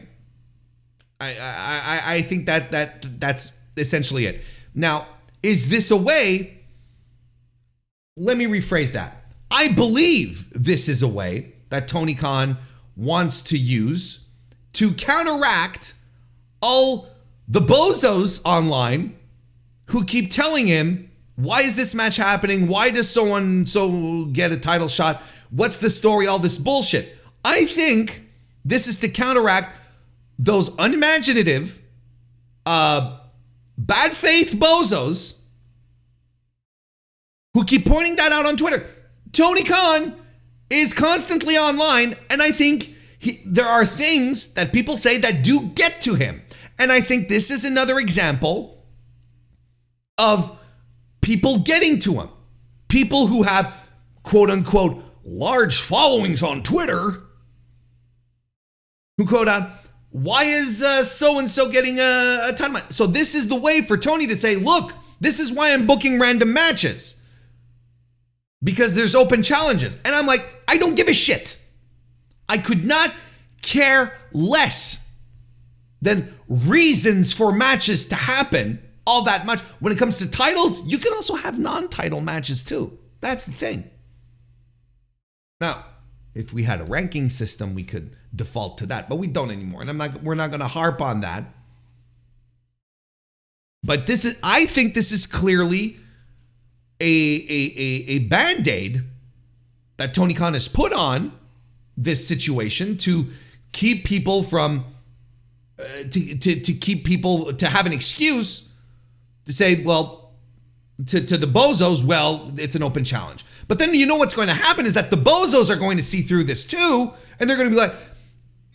I think that's essentially it. Now, is this a way? Let me rephrase that. I believe this is a way that Tony Khan wants to use to counteract all the bozos online who keep telling him, why is this match happening? Why does so-and-so get a title shot? What's the story? All this bullshit. I think this is to counteract those unimaginative, bad faith bozos who keep pointing that out on Twitter. Tony Khan is constantly online, and I think there are things that people say that do get to him. And I think this is another example of people getting to him. People who have, quote unquote, large followings on Twitter, who quote out, why is so-and-so getting a ton of money? So this is the way for Tony to say, look, this is why I'm booking random matches. Because there's open challenges. And I'm like, I don't give a shit. I could not care less than reasons for matches to happen all that much. When it comes to titles, you can also have non-title matches too. That's the thing. Now, if we had a ranking system, we could default to that, but we don't anymore. And we're not going to harp on that. But I think this is clearly a Band-Aid that Tony Khan has put on this situation to keep people from, to have an excuse to say, well, to the bozos, well, it's an open challenge. But then you know what's going to happen is that the bozos are going to see through this too, and they're going to be like,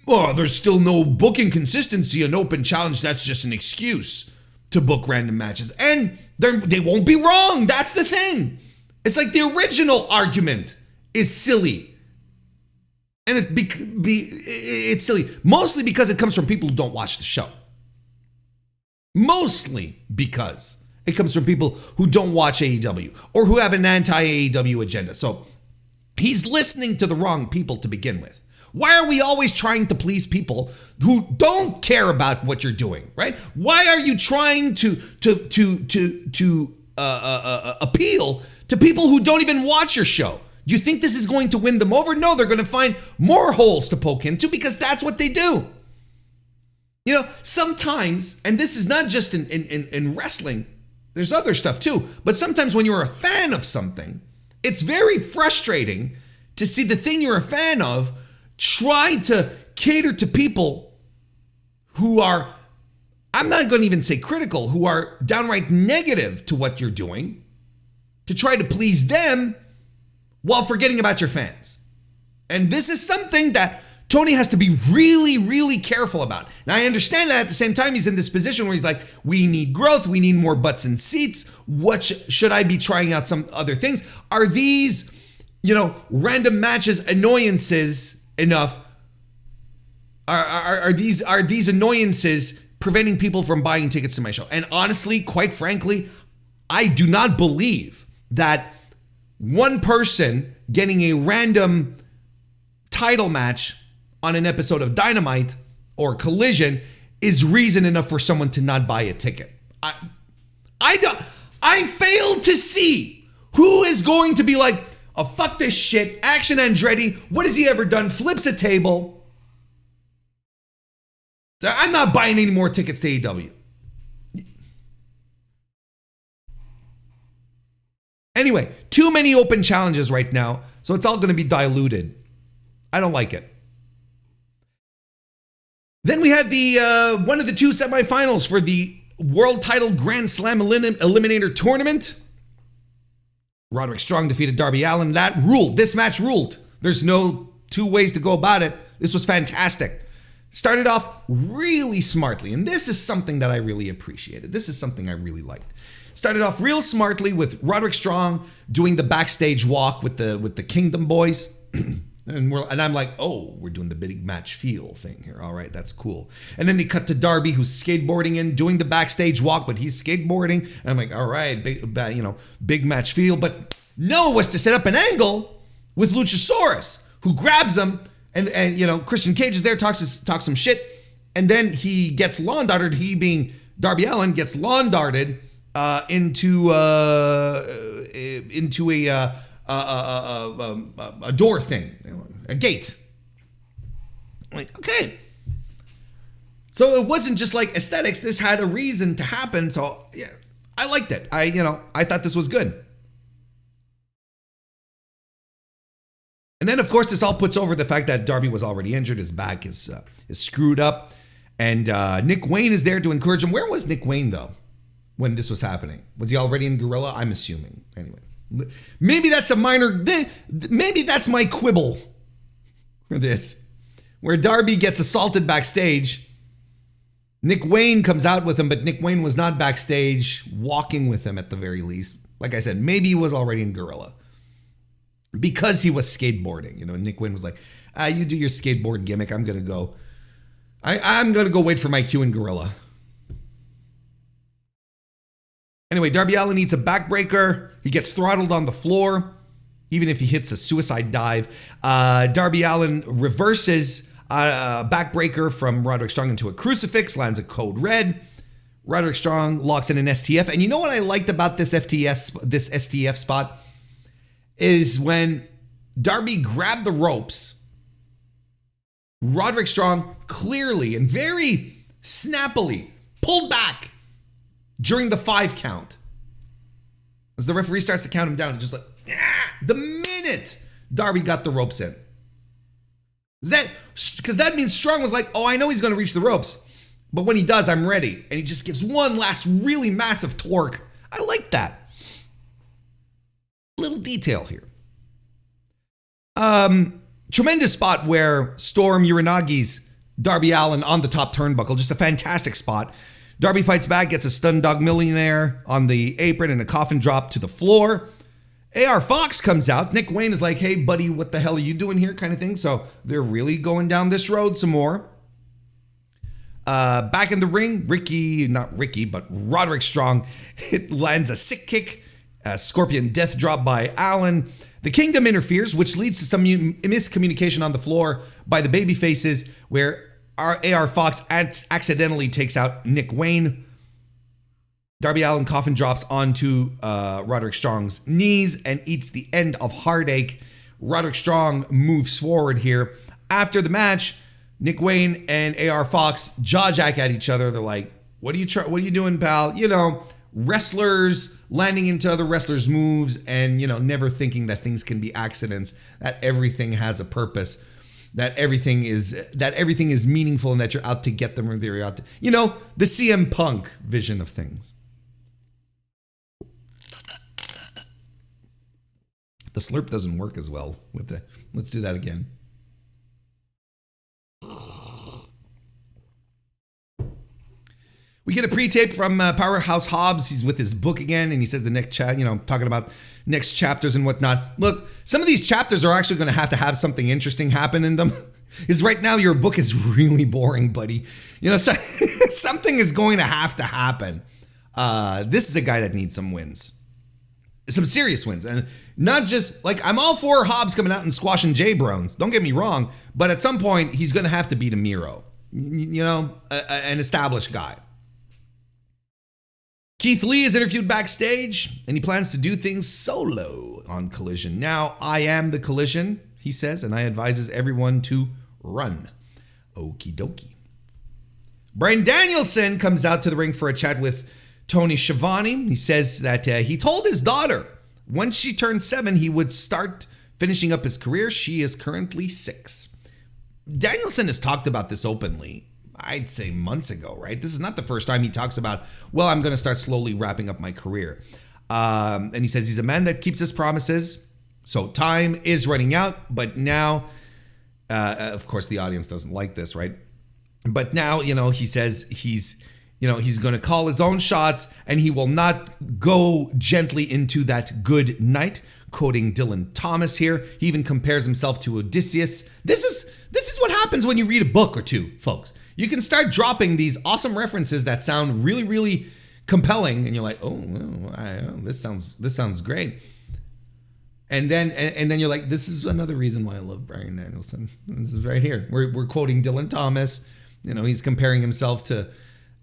oh, there's still no booking consistency, an open challenge, that's just an excuse to book random matches. And they won't be wrong. That's the thing. It's like the original argument is silly. And it's silly, mostly because it comes from people who don't watch the show. Mostly because it comes from people who don't watch AEW or who have an anti-AEW agenda. So he's listening to the wrong people to begin with. Why are we always trying to please people who don't care about what you're doing, right? Why are you trying to appeal to people who don't even watch your show? Do you think this is going to win them over? No, they're going to find more holes to poke into because that's what they do. You know, sometimes, and this is not just in wrestling, there's other stuff too, but sometimes when you're a fan of something, it's very frustrating to see the thing you're a fan of try to cater to people who are, I'm not going to even say critical, who are downright negative to what you're doing, to try to please them while forgetting about your fans. And this is something that Tony has to be really, really careful about. Now, I understand that at the same time, he's in this position where he's like, we need growth, we need more butts and seats. What should I be trying out some other things? Are these, random matches annoyances enough? Are these annoyances preventing people from buying tickets to my show? And honestly, quite frankly, I do not believe that one person getting a random title match on an episode of Dynamite or Collision is reason enough for someone to not buy a ticket. I failed to see who is going to be like, oh, fuck this shit. Action Andretti, what has he ever done? Flips a table. I'm not buying any more tickets to AEW. Anyway, too many open challenges right now, so it's all going to be diluted. I don't like it. Then we had the one of the two semifinals for the World Title Grand Slam Eliminator Tournament. Roderick Strong defeated Darby Allin. That ruled. This match ruled. There's no two ways to go about it. This was fantastic. Started off really smartly, and this is something that I really appreciated. This is something I really liked. Started off real smartly with Roderick Strong doing the backstage walk with the Kingdom Boys. And I'm like, oh, we're doing the big match feel thing here. All right, that's cool. And then they cut to Darby, who's skateboarding in, doing the backstage walk, but he's skateboarding. And I'm like, all right, big match feel. But no, it was to set up an angle with Luchasaurus, who grabs him, and Christian Cage is there, talks some shit, and then he gets lawn darted. He being Darby Allin gets lawn darted into a door thing, a gate. I'm like, okay. So it wasn't just like aesthetics. This had a reason to happen. So yeah, I liked it. I thought this was good. And then of course this all puts over the fact that Darby was already injured. His back is screwed up, and Nick Wayne is there to encourage him. Where was Nick Wayne though when this was happening? Was he already in Gorilla? I'm assuming. Anyway. Maybe that's maybe that's my quibble for this, where Darby gets assaulted backstage. Nick Wayne comes out with him, but Nick Wayne was not backstage walking with him at the very least. Like I said, maybe he was already in Gorilla because he was skateboarding. Nick Wayne was like, you do your skateboard gimmick. I'm going to go. I'm going to go wait for my cue in Gorilla. Anyway, Darby Allin needs a backbreaker. He gets throttled on the floor, even if he hits a suicide dive. Darby Allin reverses a backbreaker from Roderick Strong into a crucifix, lands a code red. Roderick Strong locks in an STF. And you know what I liked about this STF spot? Is when Darby grabbed the ropes, Roderick Strong clearly and very snappily pulled back during the 5 count. As the referee starts to count him down, just like, the minute Darby got the ropes in. Because that means Strong was like, oh, I know he's going to reach the ropes, but when he does, I'm ready. And he just gives one last really massive torque. I like that. Little detail here. Tremendous spot where Storm Uranagi's Darby Allin on the top turnbuckle. Just a fantastic spot. Darby fights back, gets a stun dog millionaire on the apron and a coffin drop to the floor. AR Fox comes out. Nick Wayne is like, hey, buddy, what the hell are you doing here? Kind of thing. So they're really going down this road some more. Back in the ring, Roderick Strong lands a sick kick, a scorpion death drop by Allin. The Kingdom interferes, which leads to some miscommunication on the floor by the babyfaces, where AR Fox accidentally takes out Nick Wayne. Darby Allin coffin drops onto Roderick Strong's knees and eats the end of Heartache. Roderick Strong moves forward here. After the match, Nick Wayne and AR Fox jaw-jack at each other. They're like, what are you doing, pal? You know, wrestlers landing into other wrestlers' moves and, you know, never thinking that things can be accidents, that everything has a purpose, that everything is meaningful and that you're out to get them or they're out to, you know, the CM Punk vision of things. The slurp doesn't work as well with the, let's do that again. We get a pre-tape from Powerhouse Hobbs. He's with his book again, and he says the next talking about next chapters and whatnot. Look, some of these chapters are actually going to have something interesting happen in them. Because right now your book is really boring, buddy. You know, so, something is going to happen. This is a guy that needs some wins. Some serious wins. And not just, like, I'm all for Hobbs coming out and squashing J-Brones. Don't get me wrong. But at some point, he's going to have to beat a Miedo. You know, an established guy. Keith Lee is interviewed backstage, and he plans to do things solo on Collision. Now, I am the Collision, he says, and I advises everyone to run. Okie dokie. Bryan Danielson comes out to the ring for a chat with Tony Schiavone. He says that he told his daughter once she turned 7, he would start finishing up his career. She is currently 6. Danielson has talked about this openly. I'd say months ago, right? This is not the first time he talks about, well, I'm going to start slowly wrapping up my career. And he says he's a man that keeps his promises. So time is running out. But now, of course, the audience doesn't like this, right? But now, you know, he says he's going to call his own shots and he will not go gently into that good night. Quoting Dylan Thomas here. He even compares himself to Odysseus. This is what happens when you read a book or two, folks. You can start dropping these awesome references that sound really, really compelling, and you're like, oh, well, this sounds great. And then you're like, this is another reason why I love Bryan Danielson. This is right here. We're quoting Dylan Thomas. You know, he's comparing himself to.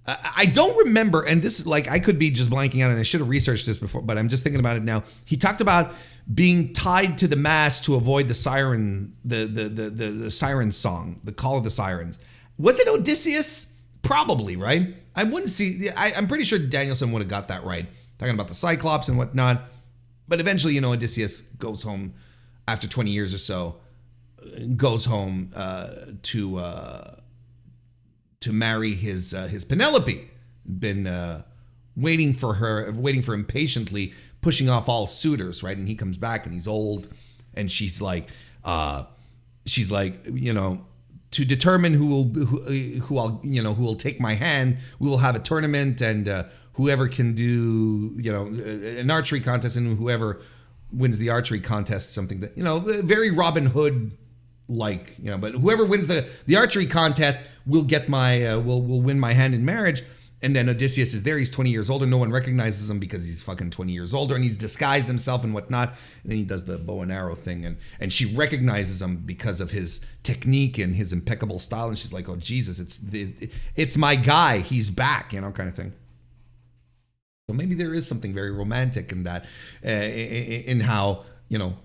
I don't remember, and this, like, I could be just blanking out, and I should have researched this before, but I'm just thinking about it now. He talked about being tied to the mast to avoid the siren, the siren song, the call of the sirens. Was it Odysseus? Probably, right? I wouldn't see. I'm pretty sure Danielson would have got that right, talking about the Cyclops and whatnot. But eventually, you know, Odysseus goes home after 20 years or so, goes home to marry his Penelope. Been waiting for him patiently, pushing off all suitors, right? And he comes back and he's old, and she's like, you know, to determine who will take my hand, we will have a tournament, and whoever can do, you know, an archery contest, and whoever wins the archery contest, something that, you know, very Robin Hood like, you know, but whoever wins the archery contest will get my will win my hand in marriage. And then Odysseus is there. He's 20 years older. No one recognizes him because he's fucking 20 years older, and he's disguised himself and whatnot. And then he does the bow and arrow thing, and she recognizes him because of his technique and his impeccable style. And she's like, "Oh Jesus, it's my guy. He's back," you know, kind of thing. So maybe there is something very romantic in that, in how, you know,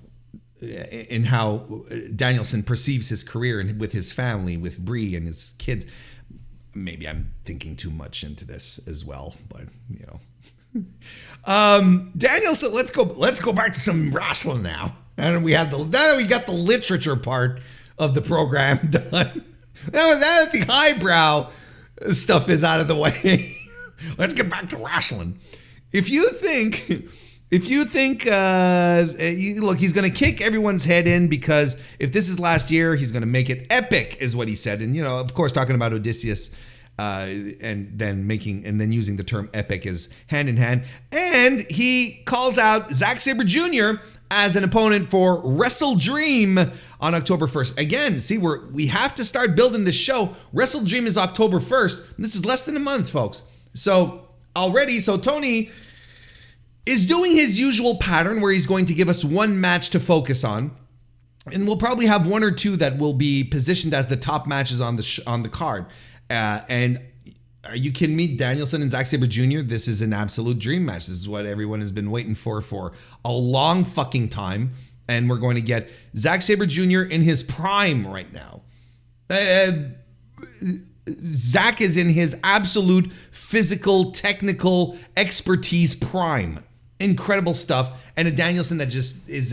in how Danielson perceives his career and with his family, with Bree and his kids. Maybe I'm thinking too much into this as well, but you know. Danielson, let's go back to some wrestling now. And we got the literature part of the program done. That the highbrow stuff is out of the way. Let's get back to wrestling. If you think, look, he's going to kick everyone's head in, because if this is last year, he's going to make it epic, is what he said. And, you know, of course, talking about Odysseus, and then using the term epic as hand in hand. And he calls out Zack Sabre Jr. as an opponent for Wrestle Dream on October 1st. Again, see, we have to start building this show. Wrestle Dream is October 1st. This is less than a month, folks. So Tony is doing his usual pattern where he's going to give us one match to focus on. And we'll probably have one or two that will be positioned as the top matches on the card. And are you kidding me? Danielson and Zack Sabre Jr., this is an absolute dream match. This is what everyone has been waiting for a long fucking time. And we're going to get Zack Sabre Jr. in his prime right now. Zach is in his absolute physical, technical expertise prime. Incredible stuff. And a Danielson that just is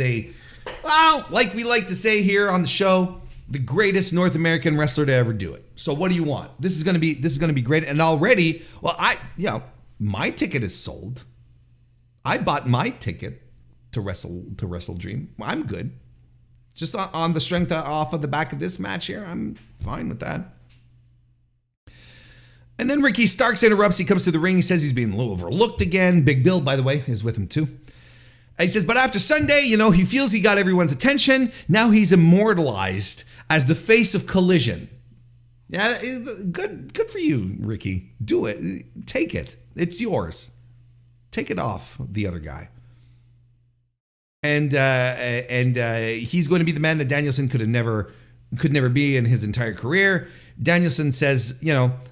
like we like to say here on the show, the greatest North American wrestler to ever do it. So what do you want? This is gonna be great. And already, my ticket is sold. I bought my ticket to Wrestle Dream. I'm good. Just on the strength off of the back of this match here, I'm fine with that. And then Ricky Starks interrupts. He comes to the ring. He says he's being a little overlooked again. Big Bill, by the way, is with him too. And he says, but after Sunday, he feels he got everyone's attention. Now he's immortalized as the face of Collision. Yeah, good for you, Ricky. Do it. Take it. It's yours. Take it off the other guy. And he's going to be the man that Danielson could never be in his entire career. Danielson says,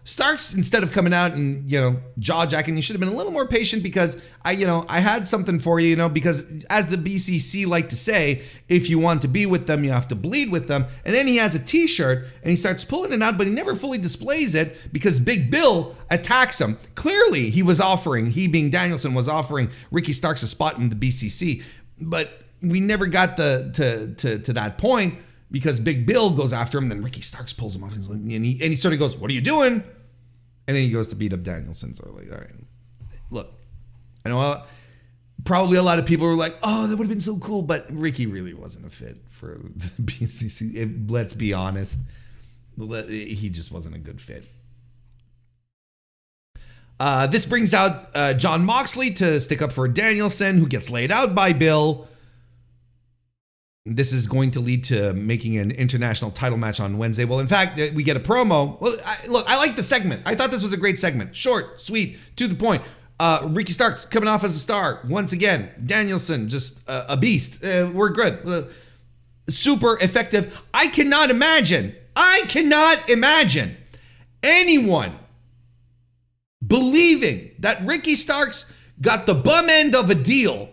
Starks, instead of coming out and, jaw-jacking, you should have been a little more patient because I had something for you, because as the BCC like to say, if you want to be with them, you have to bleed with them. And then he has a t-shirt and he starts pulling it out, but he never fully displays it because Big Bill attacks him. Clearly he being Danielson, was offering Ricky Starks a spot in the BCC, but we never got to that point. Because Big Bill goes after him, then Ricky Starks pulls him off, and he sort of goes, "What are you doing?" And then he goes to beat up Danielson. So all right, look, I know probably a lot of people were like, "Oh, that would have been so cool," but Ricky really wasn't a fit for the BCC. Let's be honest, he just wasn't a good fit. This brings out Jon Moxley to stick up for Danielson, who gets laid out by Bill. This is going to lead to making an international title match on Wednesday. Well, in fact, we get a promo. Well, I like the segment. I thought this was a great segment. Short, sweet, to the point. Ricky Starks coming off as a star. Once again, Danielson, just a beast. We're good. Super effective. I cannot imagine anyone believing that Ricky Starks got the bum end of a deal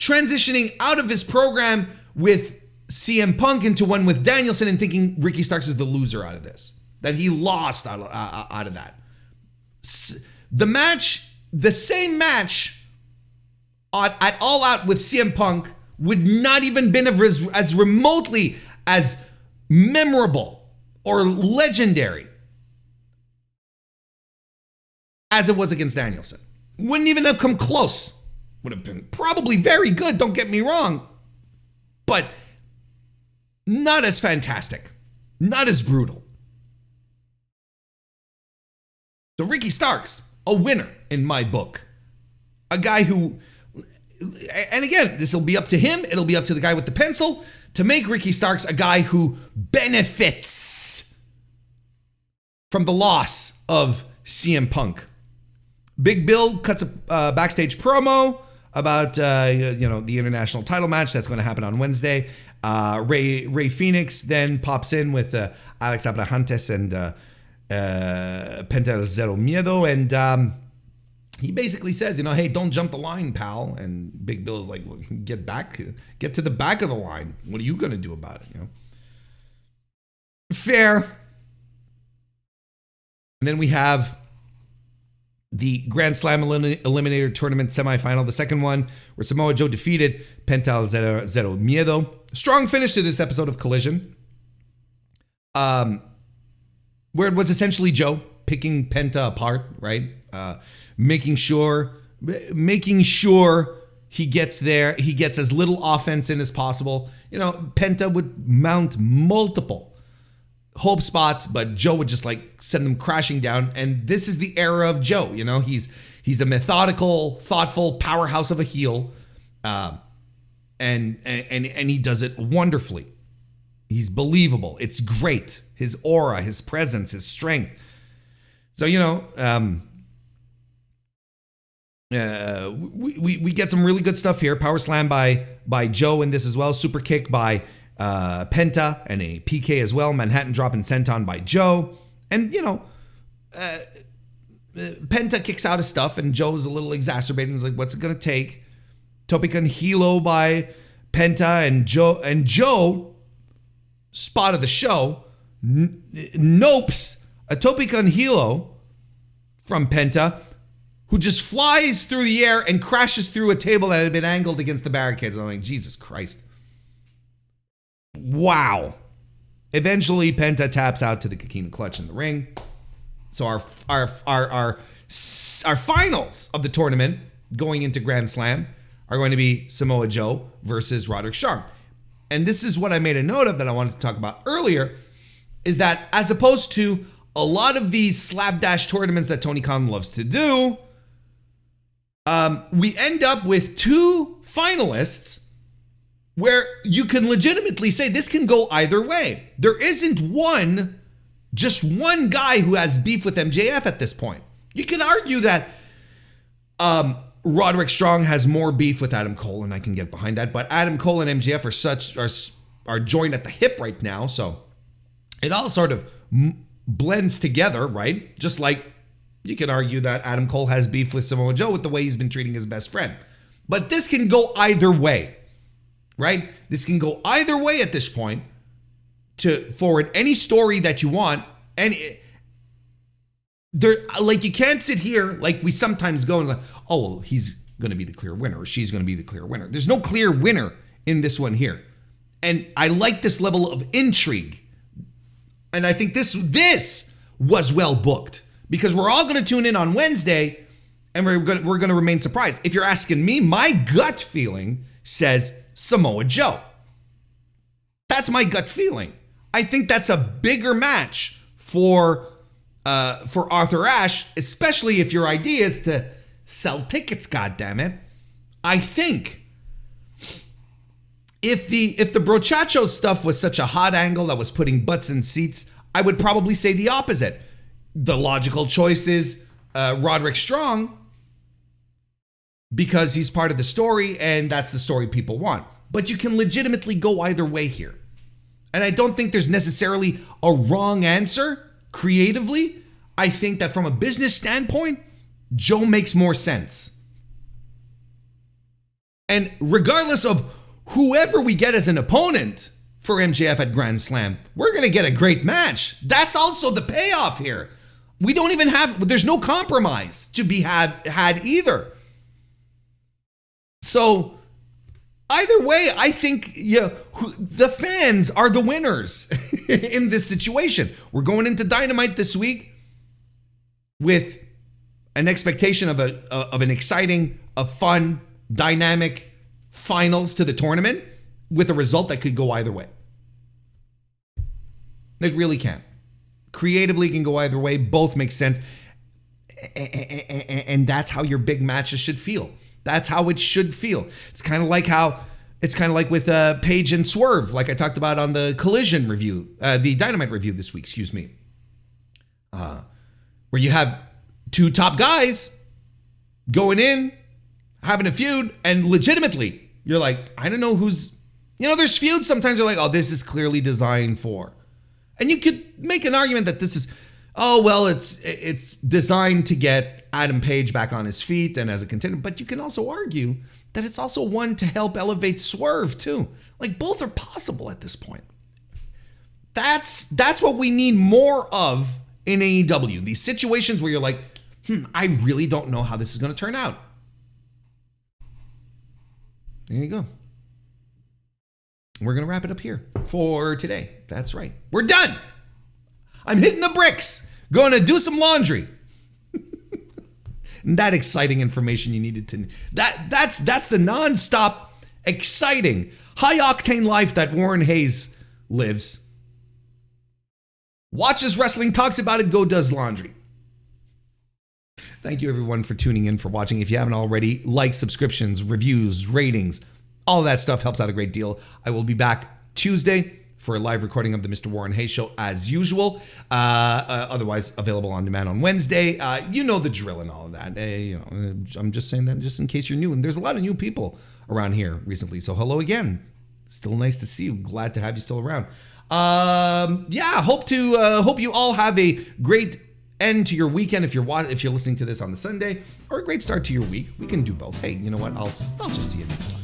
transitioning out of his program with CM Punk into one with Danielson and thinking Ricky Starks is the loser out of this. That he lost out of that. The same match at All Out with CM Punk would not even been as remotely as memorable or legendary as it was against Danielson. Wouldn't even have come close. Would have been probably very good, don't get me wrong, but not as fantastic, not as brutal. So Ricky Starks, a winner in my book. A guy who, and again, this will be up to him, it'll be up to the guy with the pencil to make Ricky Starks a guy who benefits from the loss of CM Punk. Big Bill cuts a backstage promo about the international title match that's going to happen on Wednesday. Rey Fenix then pops in with Alex Abrahantes and Penta Zero Miedo, and he basically says, hey, don't jump the line, pal. And Big Bill is like, well, get to the back of the line. What are you going to do about it? Fair. And then we have the Grand Slam Eliminator Tournament semifinal, the second one, where Samoa Joe defeated Penta Zero Miedo. Strong finish to this episode of Collision, where it was essentially Joe picking Penta apart, right? Making sure he gets there, he gets as little offense in as possible. Penta would mount multiple hope spots, but Joe would just send them crashing down. And this is the era of Joe. He's a methodical, thoughtful powerhouse of a heel, and he does it wonderfully. He's believable. It's great. His aura, his presence, his strength. So we get some really good stuff here. Power slam by Joe in this as well. Super kick by Penta and a PK as well. Manhattan drop and senton by Joe. And, Penta kicks out his stuff and Joe's a little exacerbated. He's like, what's it going to take? Topic and Hilo by Penta and Joe spot of the show, nopes a Tope con Hilo from Penta, who just flies through the air and crashes through a table that had been angled against the barricades. I'm like, Jesus Christ. Wow. Eventually, Penta taps out to the Kikina clutch in the ring. So our finals of the tournament going into Grand Slam are going to be Samoa Joe versus Roderick Strong. And this is what I made a note of that I wanted to talk about earlier, is that as opposed to a lot of these slapdash tournaments that Tony Khan loves to do, we end up with two finalists where you can legitimately say this can go either way. There isn't just one guy who has beef with MJF at this point. You can argue that Roderick Strong has more beef with Adam Cole, and I can get behind that. But Adam Cole and MJF are joined at the hip right now, so it all sort of blends together, right? Just like you can argue that Adam Cole has beef with Samoa Joe with the way he's been treating his best friend. But this can go either way, right? This can go either way at this point to forward any story that you want. And you can't sit here like we sometimes go and like, oh, well, he's going to be the clear winner or she's going to be the clear winner. There's no clear winner in this one here. And I like this level of intrigue. And I think this was well booked because we're all going to tune in on Wednesday and we're going to remain surprised. If you're asking me, my gut feeling says Samoa Joe. That's my gut feeling. I think that's a bigger match for Arthur Ashe, especially if your idea is to sell tickets, goddammit. I think if the brochacho stuff was such a hot angle that was putting butts in seats, I would probably say the opposite. The logical choice is Roderick Strong because he's part of the story and that's the story people want. But you can legitimately go either way here. And I don't think there's necessarily a wrong answer creatively. I think that from a business standpoint, Joe makes more sense. And regardless of whoever we get as an opponent for MJF at Grand Slam, we're going to get a great match. That's also the payoff here. There's no compromise to be had either. So either way, I think the fans are the winners in this situation. We're going into Dynamite this week with an expectation of an exciting, a fun, dynamic finals to the tournament with a result that could go either way. It really can. Creatively can go either way. Both make sense. And that's how your big matches should feel. That's how it should feel. It's kind of like with Paige and Swerve, like I talked about on the Collision review, the Dynamite review this week, excuse me. Where you have two top guys going in, having a feud, and legitimately, you're like, I don't know who's, there's feuds sometimes you're like, oh, this is clearly designed for. And you could make an argument that this is, it's designed to get Adam Page back on his feet and as a contender. But you can also argue that it's also one to help elevate Swerve too. Like both are possible at this point. That's what we need more of in AEW. These situations where you're like, I really don't know how this is going to turn out. There you go. We're going to wrap it up here for today. That's right. We're done. I'm hitting the bricks. Going to do some laundry. And that exciting information you needed to. That's the nonstop, exciting, high octane life that Warren Hayes lives. Watches wrestling, talks about it, go does laundry. Thank you everyone for tuning in, for watching. If you haven't already, likes, subscriptions, reviews, ratings, all of that stuff helps out a great deal. I will be back Tuesday for a live recording of the Mr. Warren Hayes Show as usual. Otherwise available on demand on Wednesday. You know the drill and all of that. I'm just saying that just in case you're new. And there's a lot of new people around here recently. So hello again. Still nice to see you. Glad to have you still around. Hope you all have a great end to your weekend if you're listening to this on the Sunday, or a great start to your week. We can do both. Hey, you know what? I'll just see you next time.